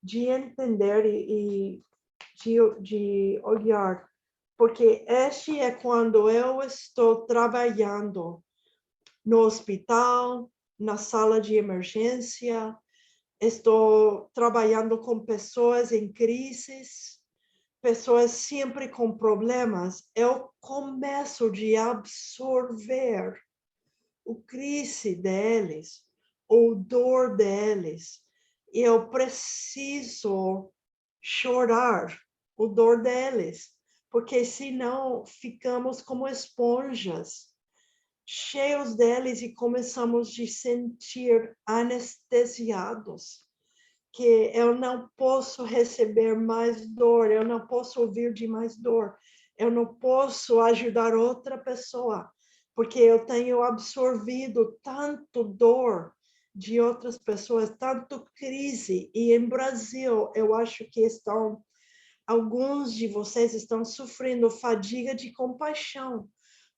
entender e de olhar, porque este é quando eu estou trabalhando no hospital, na sala de emergência, estou trabalhando com pessoas em crises, pessoas sempre com problemas, eu começo de absorver o crise deles, o dor deles, e eu preciso chorar o dor deles, porque senão ficamos como esponjas, cheios deles e começamos a sentir anestesiados, que eu não posso receber mais dor, eu não posso ouvir de mais dor, eu não posso ajudar outra pessoa, porque eu tenho absorvido tanto dor de outras pessoas, tanto crise, e em Brasil eu acho que alguns de vocês estão sofrendo fadiga de compaixão,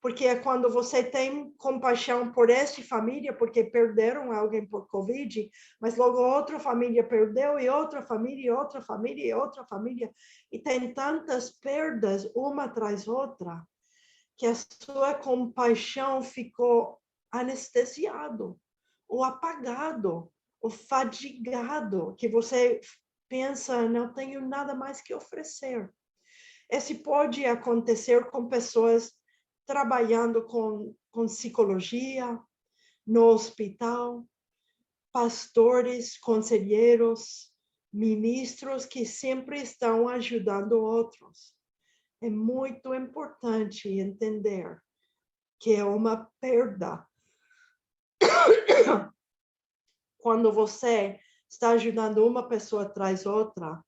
porque é quando você tem compaixão por esta família, porque perderam alguém por Covid, mas logo outra família perdeu, e outra família, e outra família, e outra família, e tem tantas perdas, uma atrás outra, que a sua compaixão ficou anestesiado, ou apagado, ou fadigado, que você pensa, não tenho nada mais que oferecer. Esse pode acontecer com pessoas trabalhando com psicologia, no hospital, pastores, conselheiros, ministros que sempre estão ajudando outros. É muito importante entender que é uma perda. Quando você está ajudando uma pessoa atrás outra,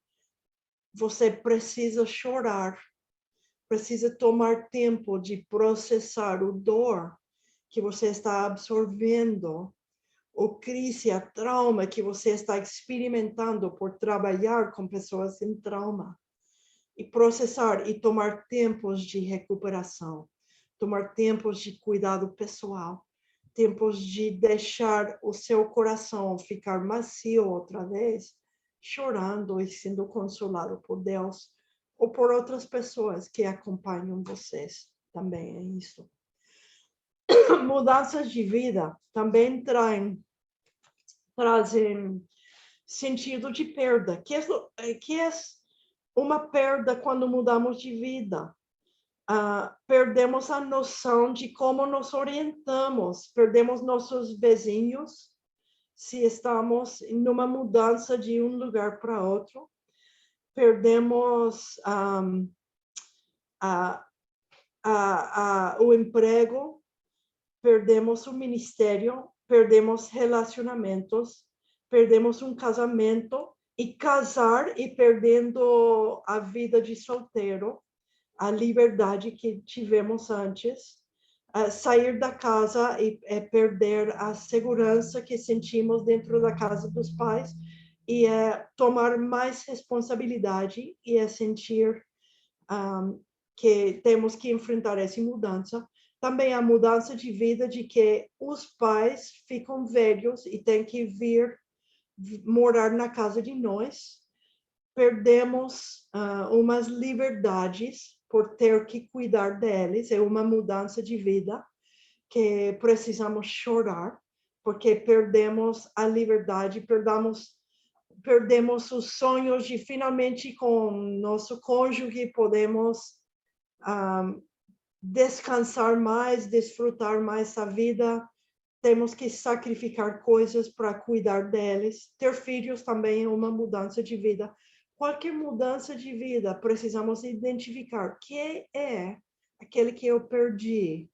você precisa chorar, precisa tomar tempo de processar o dor que você está absorvendo, o crise, a trauma que você está experimentando por trabalhar com pessoas em trauma. E processar e tomar tempos de recuperação, tomar tempos de cuidado pessoal, tempos de deixar o seu coração ficar macio outra vez, chorando e sendo consolado por Deus ou por outras pessoas que acompanham vocês. Também é isso. Mudanças de vida também trazem sentido de perda. Que é uma perda quando mudamos de vida? Perdemos a noção de como nos orientamos, perdemos nossos vizinhos, se estamos numa mudança de um lugar para outro, perdemos o emprego, perdemos o ministério, perdemos relacionamentos, perdemos um casamento, e casar e perdendo a vida de solteiro, a liberdade que tivemos antes, sair da casa e perder a segurança que sentimos dentro da casa dos pais e tomar mais responsabilidade e sentir que temos que enfrentar essa mudança. Também a mudança de vida de que os pais ficam velhos e têm que vir morar na casa de nós. Perdemos umas liberdades por ter que cuidar deles, é uma mudança de vida que precisamos chorar, porque perdemos a liberdade, perdemos os sonhos de finalmente com nosso cônjuge podemos descansar mais, desfrutar mais a vida, temos que sacrificar coisas para cuidar deles. Ter filhos também é uma mudança de vida. Qualquer mudança de vida, precisamos identificar que é aquele que eu perdi,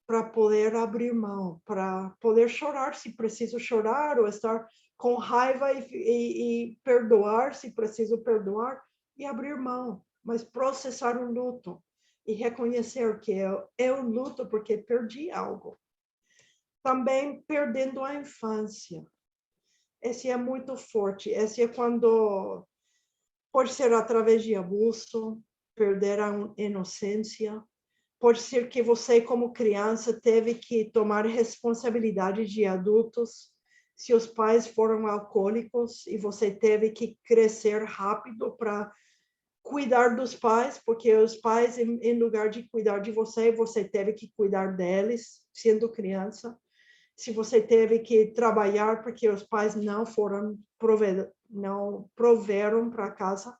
para poder abrir mão, para poder chorar se preciso chorar, ou estar com raiva e perdoar se preciso perdoar, e abrir mão, mas processar o luto e reconhecer que eu luto porque perdi algo. Também perdendo a infância. Esse é muito forte. Esse é quando pode ser através de abuso, perder a inocência. Pode ser que você, como criança, teve que tomar responsabilidade de adultos. Se os pais foram alcoólicos e você teve que crescer rápido para cuidar dos pais, porque os pais, em lugar de cuidar de você, você teve que cuidar deles, sendo criança. Se você teve que trabalhar porque os pais não proveram para casa,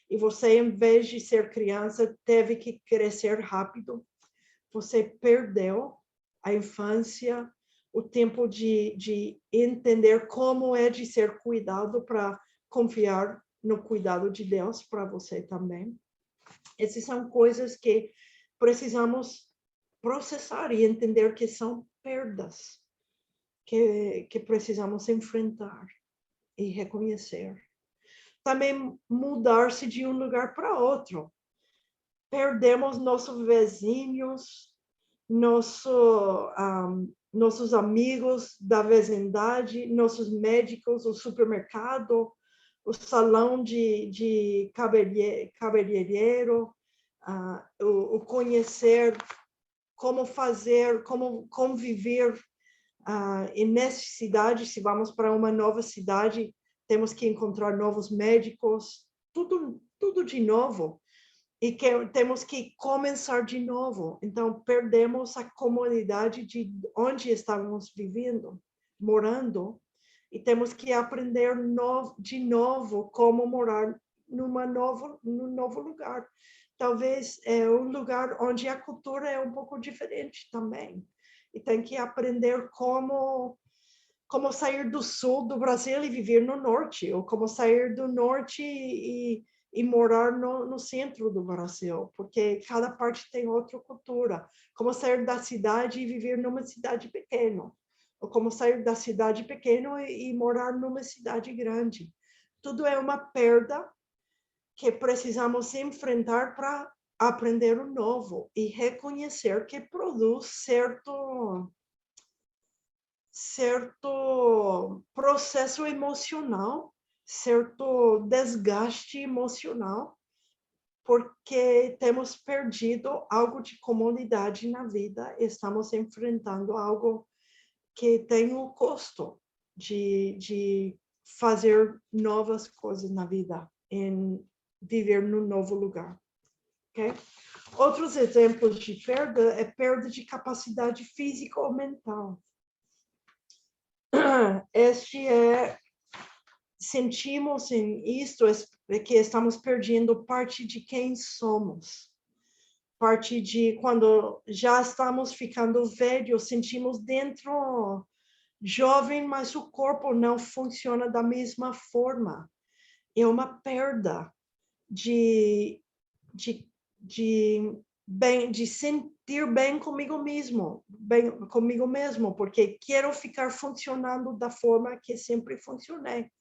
e você, em vez de ser criança, teve que crescer rápido, você perdeu a infância, o tempo de entender como é de ser cuidado para confiar no cuidado de Deus para você também. Essas são coisas que precisamos processar e entender que são perdas que precisamos enfrentar e reconhecer. Também mudar-se de um lugar para outro. Perdemos nossos vizinhos, nossos amigos da vecindade, nossos médicos, o supermercado, o salão de cabeleireiro, o conhecer como fazer, como conviver e nessa cidade, se vamos para uma nova cidade, temos que encontrar novos médicos, tudo de novo. E que temos que começar de novo. Então, perdemos a comodidade de onde estávamos vivendo, morando, e temos que aprender de novo como morar num novo lugar. Talvez é um lugar onde a cultura é um pouco diferente também. E tem que aprender como sair do sul do Brasil e viver no norte, ou como sair do norte e morar no centro do Brasil, porque cada parte tem outra cultura. Como sair da cidade e viver numa cidade pequena, ou como sair da cidade pequena e morar numa cidade grande. Tudo é uma perda que precisamos enfrentar para aprender o novo e reconhecer que produz certo processo emocional, certo desgaste emocional, porque temos perdido algo de comodidade na vida, estamos enfrentando algo que tem o custo de fazer novas coisas na vida, em viver num novo lugar. Okay? Outros exemplos de perda é perda de capacidade física ou mental. Sentimos em isto que estamos perdendo parte de quem somos, parte de quando já estamos ficando velhos, sentimos dentro jovem, mas o corpo não funciona da mesma forma. É uma perda de sentir bem comigo mesmo, porque quero ficar funcionando da forma que sempre funcionei,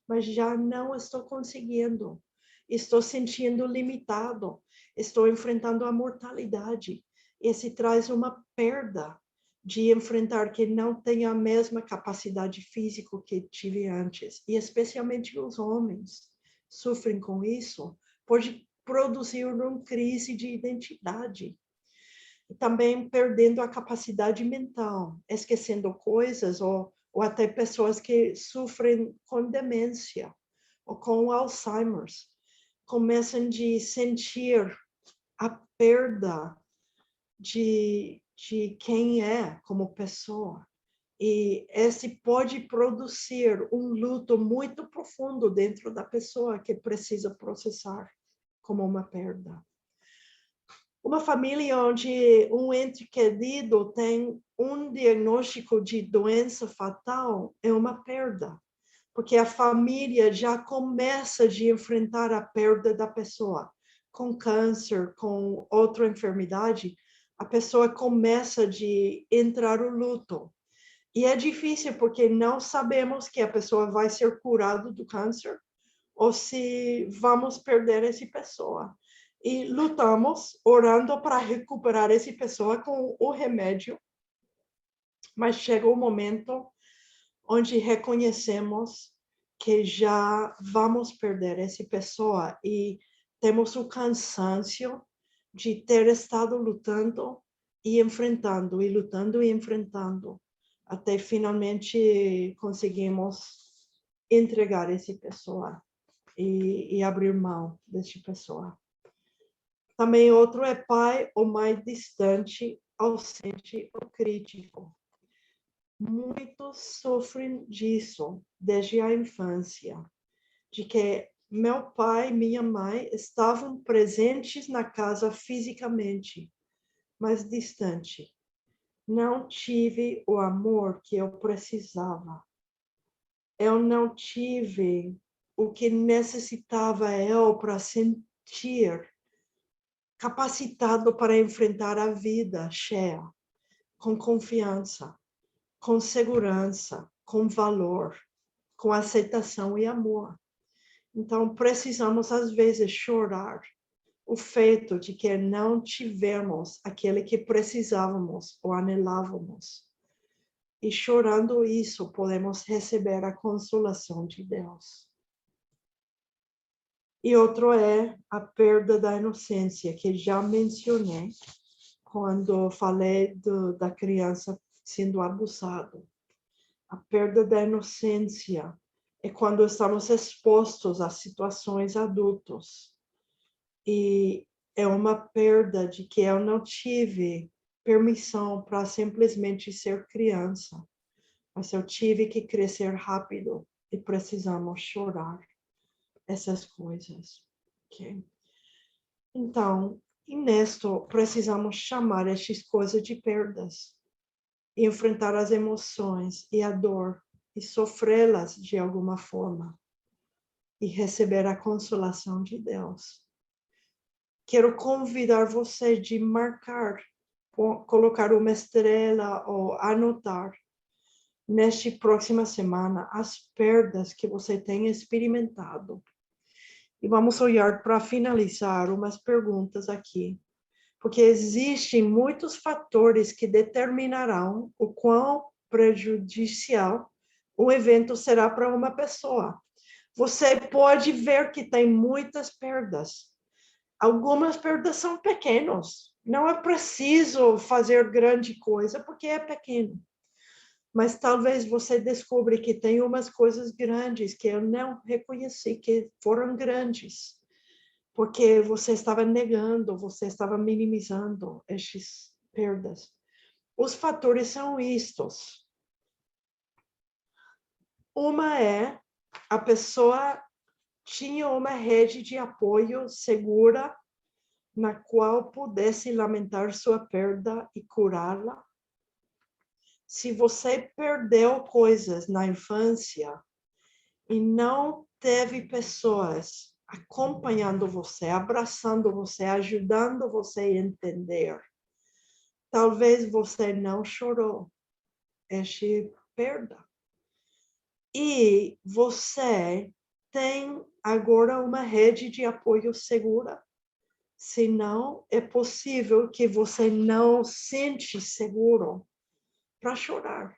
mas já não estou conseguindo. Estou sentindo limitado, estou enfrentando a mortalidade. Esse traz uma perda de enfrentar que não tem a mesma capacidade física que tive antes. E especialmente os homens sofrem com isso, pode produzir uma crise de identidade. E também perdendo a capacidade mental, esquecendo coisas, ou até pessoas que sofrem com demência ou com Alzheimer's, começam a sentir a perda de quem é como pessoa. E esse pode produzir um luto muito profundo dentro da pessoa que precisa processar como uma perda. Uma família onde um ente querido tem um diagnóstico de doença fatal é uma perda, porque a família já começa a enfrentar a perda da pessoa. Com câncer, com outra enfermidade, a pessoa começa a entrar no luto. E é difícil porque não sabemos que a pessoa vai ser curada do câncer ou se vamos perder essa pessoa. E lutamos, orando para recuperar essa pessoa com o remédio. Mas chega um momento onde reconhecemos que já vamos perder essa pessoa e temos o cansaço de ter estado lutando e enfrentando, e lutando e enfrentando, até finalmente conseguimos entregar essa pessoa e abrir mão dessa pessoa. Também outro é pai ou mãe distante, ausente ou crítico. Muitos sofrem disso desde a infância, de que meu pai e minha mãe estavam presentes na casa fisicamente, mas distante. Não tive o amor que eu precisava. Eu não tive o que necessitava eu para sentir capacitado para enfrentar a vida cheia, com confiança, com segurança, com valor, com aceitação e amor. Então, precisamos, às vezes, chorar o feito de que não tivemos aquele que precisávamos ou anelávamos. E chorando isso, podemos receber a consolação de Deus. E outro é a perda da inocência, que já mencionei quando falei da criança sendo abusada. A perda da inocência é quando estamos expostos a situações adultos. E é uma perda de que eu não tive permissão para simplesmente ser criança, mas eu tive que crescer rápido e precisamos chorar essas coisas. Okay? Então, e nisto, precisamos chamar estas coisas de perdas, e enfrentar as emoções e a dor, e sofrê-las de alguma forma, e receber a consolação de Deus. Quero convidar você de marcar, colocar uma estrela ou anotar, nesta próxima semana, as perdas que você tem experimentado. E vamos olhar para finalizar umas perguntas aqui, porque existem muitos fatores que determinarão o quão prejudicial o evento será para uma pessoa. Você pode ver que tem muitas perdas. Algumas perdas são pequenas. Não é preciso fazer grande coisa, porque é pequeno. Mas talvez você descubra que tem umas coisas grandes que eu não reconheci que foram grandes, porque você estava negando, você estava minimizando essas perdas. Os fatores são estes. Uma é, a pessoa tinha uma rede de apoio segura na qual pudesse lamentar sua perda e curá-la. Se você perdeu coisas na infância e não teve pessoas acompanhando você, abraçando você, ajudando você a entender, talvez você não chorou essa perda. E você tem agora uma rede de apoio segura. Senão, é possível que você não sente seguro para chorar.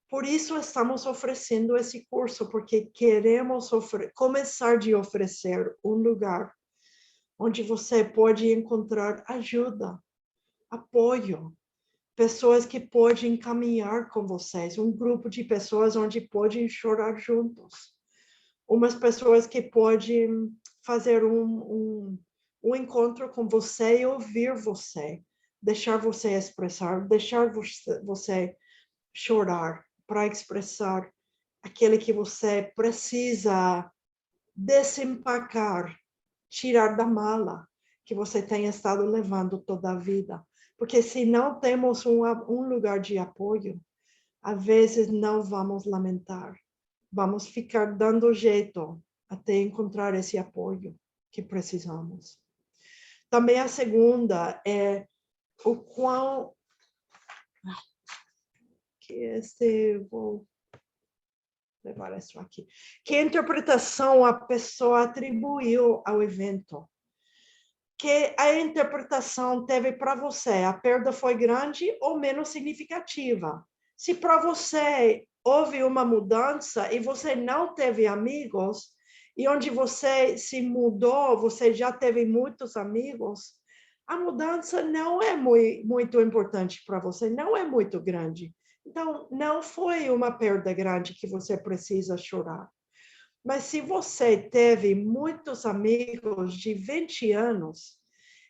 Por isso, estamos oferecendo esse curso, porque queremos começar a oferecer um lugar onde você pode encontrar ajuda, apoio, pessoas que podem caminhar com vocês, um grupo de pessoas onde podem chorar juntos, umas pessoas que podem fazer um encontro com você e ouvir você, deixar você expressar, deixar você chorar para expressar aquele que você precisa desempacar, tirar da mala que você tem estado levando toda a vida. Porque se não temos um lugar de apoio, às vezes não vamos lamentar. Vamos ficar dando jeito até encontrar esse apoio que precisamos. Também a segunda é o quão... Vou levar isso aqui. Que interpretação a pessoa atribuiu ao evento? Que a interpretação teve para você? A perda foi grande ou menos significativa? Se para você houve uma mudança e você não teve amigos, e onde você se mudou, você já teve muitos amigos, a mudança não é muito importante para você, não é muito grande. Então, não foi uma perda grande que você precisa chorar. Mas se você teve muitos amigos de 20 anos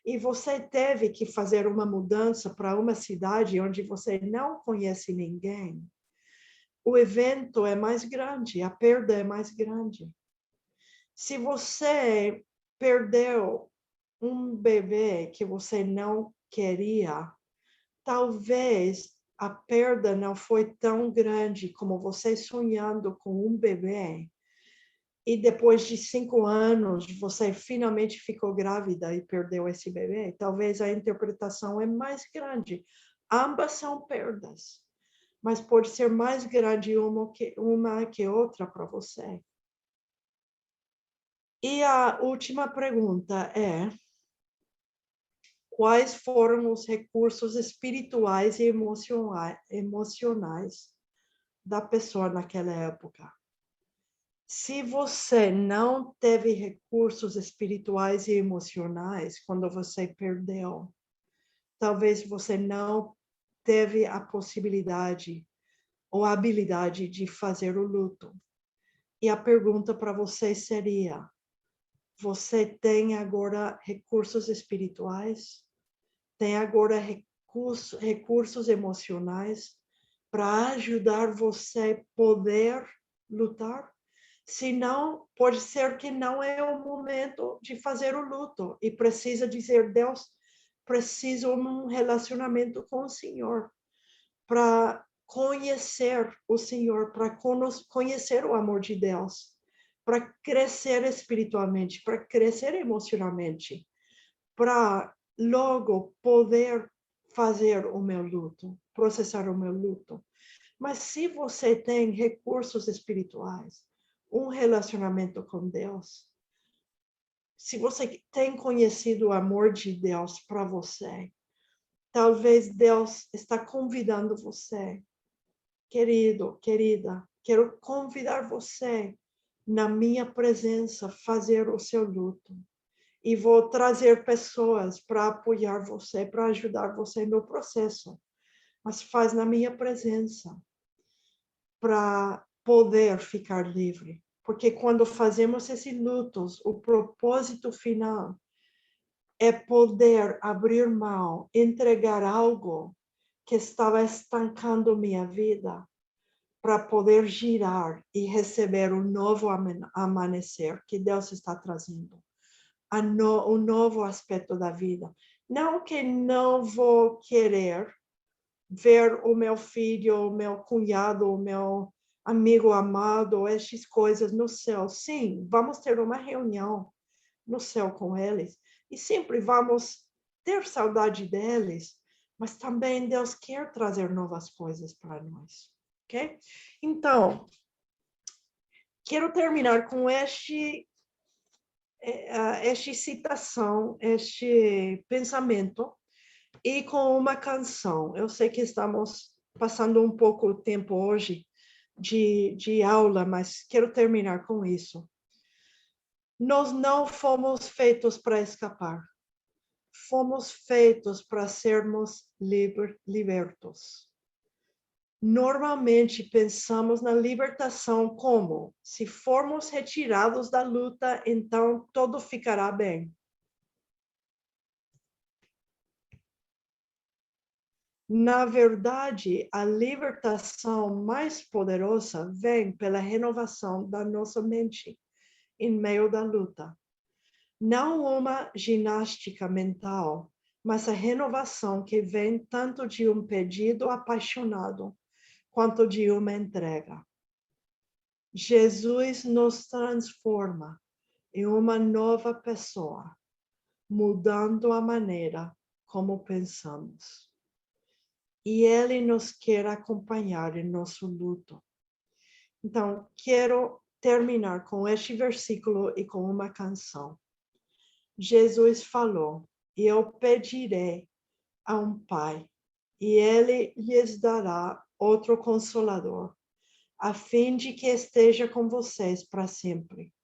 e você teve que fazer uma mudança para uma cidade onde você não conhece ninguém, o evento é mais grande, a perda é mais grande. Se você perdeu um bebê que você não queria, talvez a perda não foi tão grande como você sonhando com um bebê. E depois de 5 anos, você finalmente ficou grávida e perdeu esse bebê. Talvez a interpretação é mais grande. Ambas são perdas, mas pode ser mais grande uma que outra para você. E a última pergunta é: quais foram os recursos espirituais e emocionais da pessoa naquela época? Se você não teve recursos espirituais e emocionais quando você perdeu, talvez você não teve a possibilidade ou a habilidade de fazer o luto. E a pergunta para você seria: você tem agora recursos espirituais? Tem agora recursos emocionais para ajudar você a poder lutar? Se não, pode ser que não é o momento de fazer o luto e precisa dizer: Deus, preciso de um relacionamento com o Senhor para conhecer o Senhor, para conhecer o amor de Deus, para crescer espiritualmente, para crescer emocionalmente, para logo poder fazer o meu luto, processar o meu luto. Mas se você tem recursos espirituais, um relacionamento com Deus, se você tem conhecido o amor de Deus para você, talvez Deus está convidando você, querido, querida, quero convidar você na minha presença fazer o seu luto. E vou trazer pessoas para apoiar você, para ajudar você no processo. Mas faz na minha presença, para poder ficar livre. Porque quando fazemos esses lutos, o propósito final é poder abrir mão, entregar algo que estava estancando minha vida, para poder girar e receber um novo amanhecer que Deus está trazendo. Um novo aspecto da vida. Não que não vou querer ver o meu filho, o meu cunhado, o meu amigo amado, essas coisas no céu. Sim, vamos ter uma reunião no céu com eles. E sempre vamos ter saudade deles. Mas também Deus quer trazer novas coisas para nós. Ok? Então, quero terminar com esta citação, este pensamento, e com uma canção. Eu sei que estamos passando um pouco o tempo hoje de aula, mas quero terminar com isso. Nós não fomos feitos para escapar. Fomos feitos para sermos libertos. Normalmente pensamos na libertação como: se formos retirados da luta, então tudo ficará bem. Na verdade, a libertação mais poderosa vem pela renovação da nossa mente em meio da luta. Não uma ginástica mental, mas a renovação que vem tanto de um pedido apaixonado quanto de uma entrega. Jesus nos transforma em uma nova pessoa, mudando a maneira como pensamos. E Ele nos quer acompanhar em nosso luto. Então, quero terminar com este versículo e com uma canção. Jesus falou: e eu pedirei a um Pai, e Ele lhes dará outro Consolador, a fim de que esteja com vocês para sempre.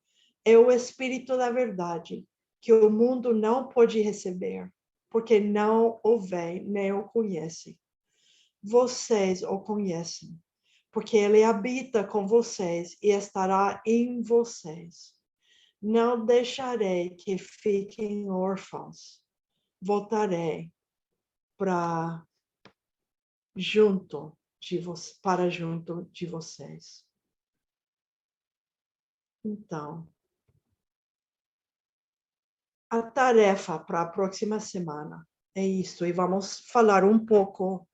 É o Espírito da verdade, que o mundo não pode receber, porque não o vê nem o conhece. Vocês o conhecem, porque Ele habita com vocês e estará em vocês. Não deixarei que fiquem órfãos. Voltarei para junto de vocês. Então, a tarefa para a próxima semana é isso, e vamos falar um pouco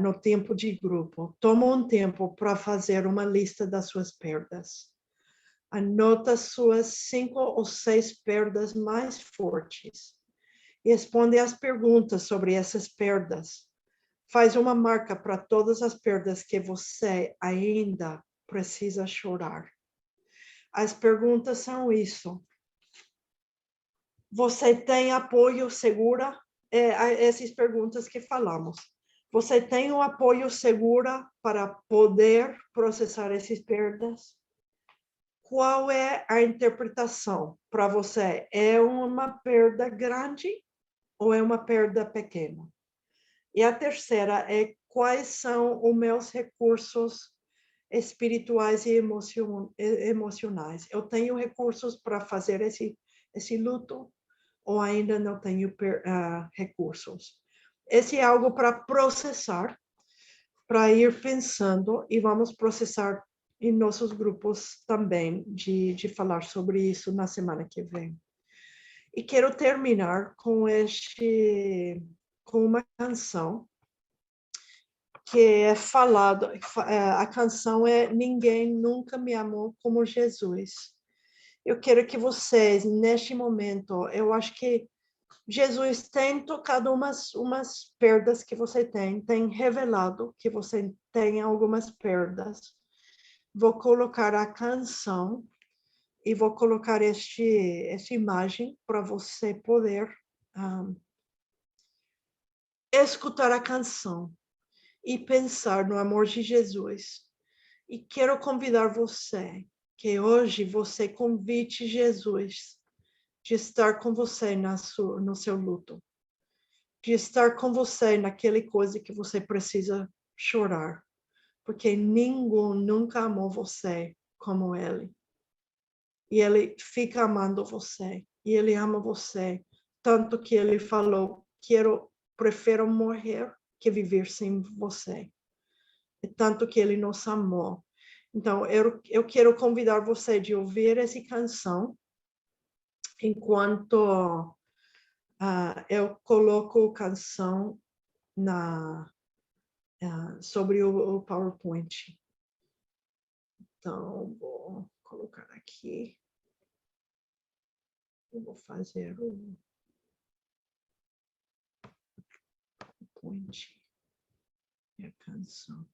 no tempo de grupo. Toma um tempo para fazer uma lista das suas perdas. Anota suas 5 ou 6 perdas mais fortes. E responde as perguntas sobre essas perdas. Faz uma marca para todas as perdas que você ainda precisa chorar. As perguntas são isso. Você tem apoio segura? Essas perguntas que falamos. Você tem um apoio seguro para poder processar essas perdas? Qual é a interpretação para você? É uma perda grande ou é uma perda pequena? E a terceira é: quais são os meus recursos espirituais e emocionais? Eu tenho recursos para fazer esse luto ou ainda não tenho recursos? Esse é algo para processar, para ir pensando, e vamos processar em nossos grupos também, de falar sobre isso na semana que vem. E quero terminar com uma canção que é falado, a canção é Ninguém Nunca Me Amou Como Jesus. Eu quero que vocês, neste momento, eu acho que Jesus tem tocado umas perdas que você tem revelado que você tem algumas perdas. Vou colocar a canção e vou colocar esta imagem para você poder escutar a canção e pensar no amor de Jesus. E quero convidar você, que hoje você convide Jesus de estar com você no seu luto, de estar com você naquela coisa que você precisa chorar, porque ninguém nunca amou você como Ele. E Ele fica amando você, e Ele ama você, tanto que Ele falou: prefiro morrer que viver sem você. É tanto que Ele nos amou. Então, eu quero convidar você de ouvir essa canção enquanto eu coloco a canção sobre o PowerPoint. Então, vou colocar aqui. Eu vou fazer o PowerPoint e a canção.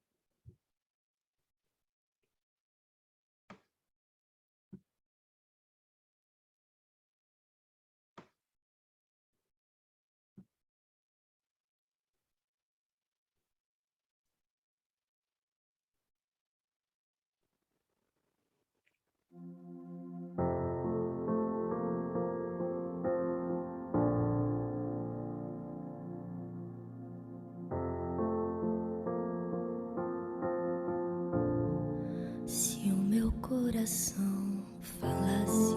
coração falasse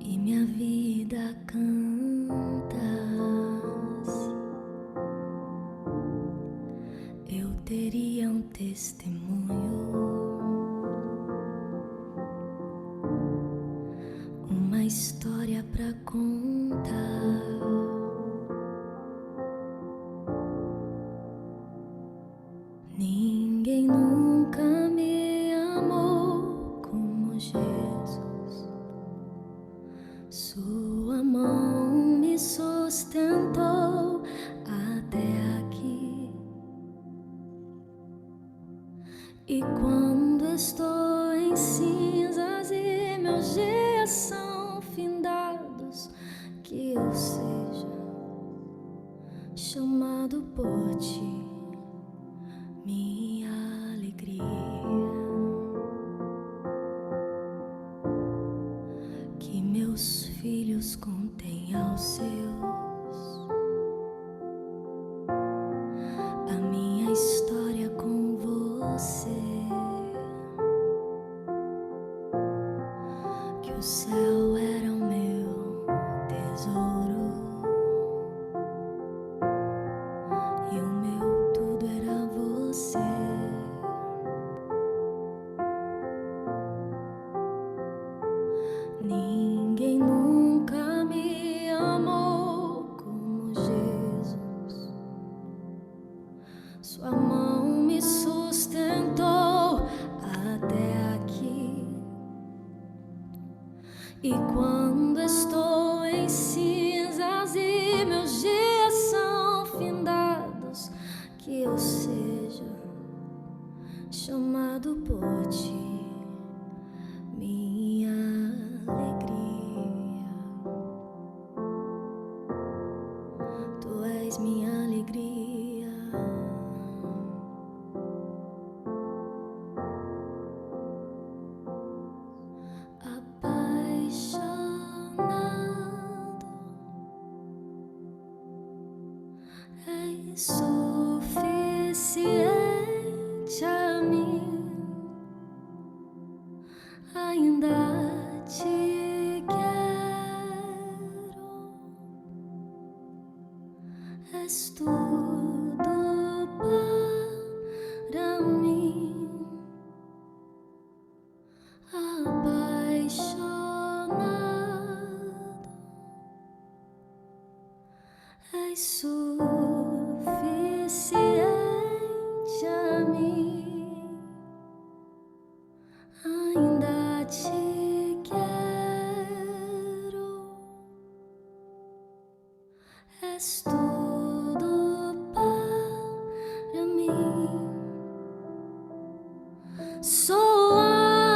e minha vida cantasse, eu teria um testemunho, uma história pra contar. Ninguém nunca me amou como Jesus. Sua mão me sustentou até aqui. E quando estou em cinzas e meus dias são findados, que eu seja chamado por ti, minha alegria, que meus filhos contem aos seus a minha história com você, que o céu era o meu tesouro e o meu tudo era você. Ninguém nunca me amou como Jesus. Sua mão me sustentou até aqui. E quando estou em cinzas e meus dias são findados, que eu seja chamado por ti, minha alegria. Tu és minha alegria. Apaixonado, és suficiente a mim. Ainda te quero, és tudo para mim. Apaixonado, és suficiente a mim. Ainda te quero, és tudo para mim. Sou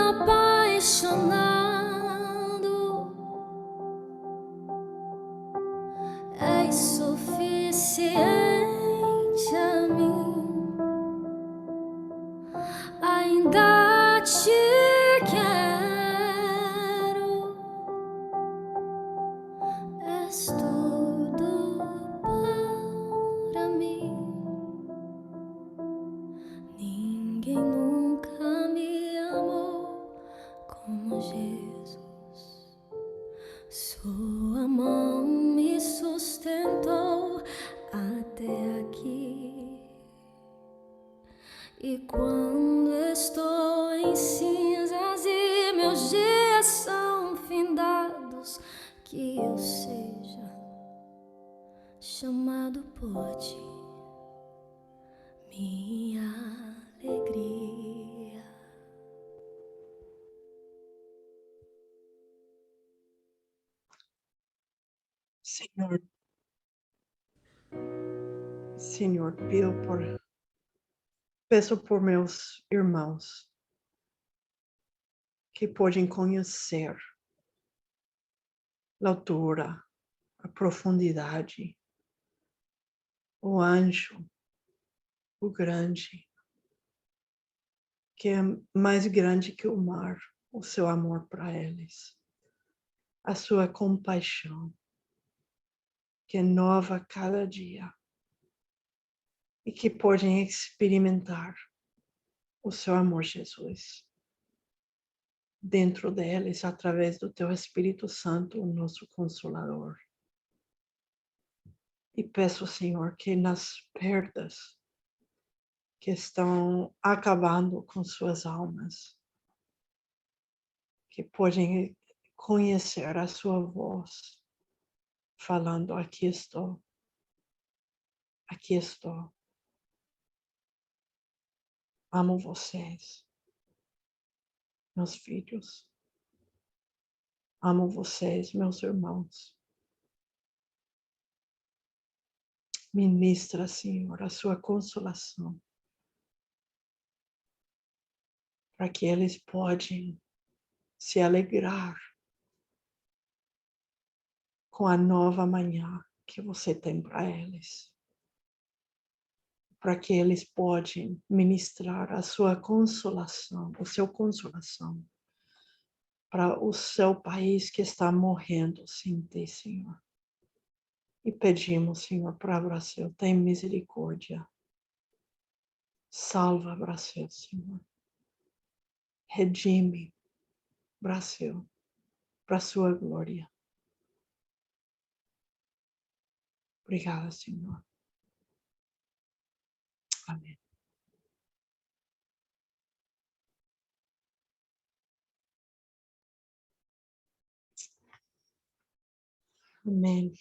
apaixonado, és suficiente a mim. Ainda te quero, és tudo para mim. Ninguém nunca me amou como Jesus. Sua mão me sustentou até aqui. E quando estou em cinzas e meus dias são findados, que eu seja chamado por ti, minha alegria. Senhor, peço por meus irmãos que podem conhecer a altura, a profundidade, o ancho, o grande, que é mais grande que o mar, o seu amor para eles, a sua compaixão, que é nova cada dia, e que podem experimentar o seu amor, Jesus, dentro deles, através do teu Espírito Santo, o nosso Consolador. E peço, Senhor, que nas perdas que estão acabando com suas almas, que podem conhecer a sua voz, falando: aqui estou, aqui estou. Amo vocês, meus filhos. Amo vocês, meus irmãos. Ministra, Senhor, a sua consolação, para que eles possam se alegrar com a nova manhã que você tem para eles. Para que eles possam ministrar a sua consolação, o seu consolação, para o seu país que está morrendo sem ti, Senhor. E pedimos, Senhor, para o Brasil, tem misericórdia. Salva o Brasil, Senhor. Redime Brasil para a sua glória. Obrigada, Senhor. Amém. Amém.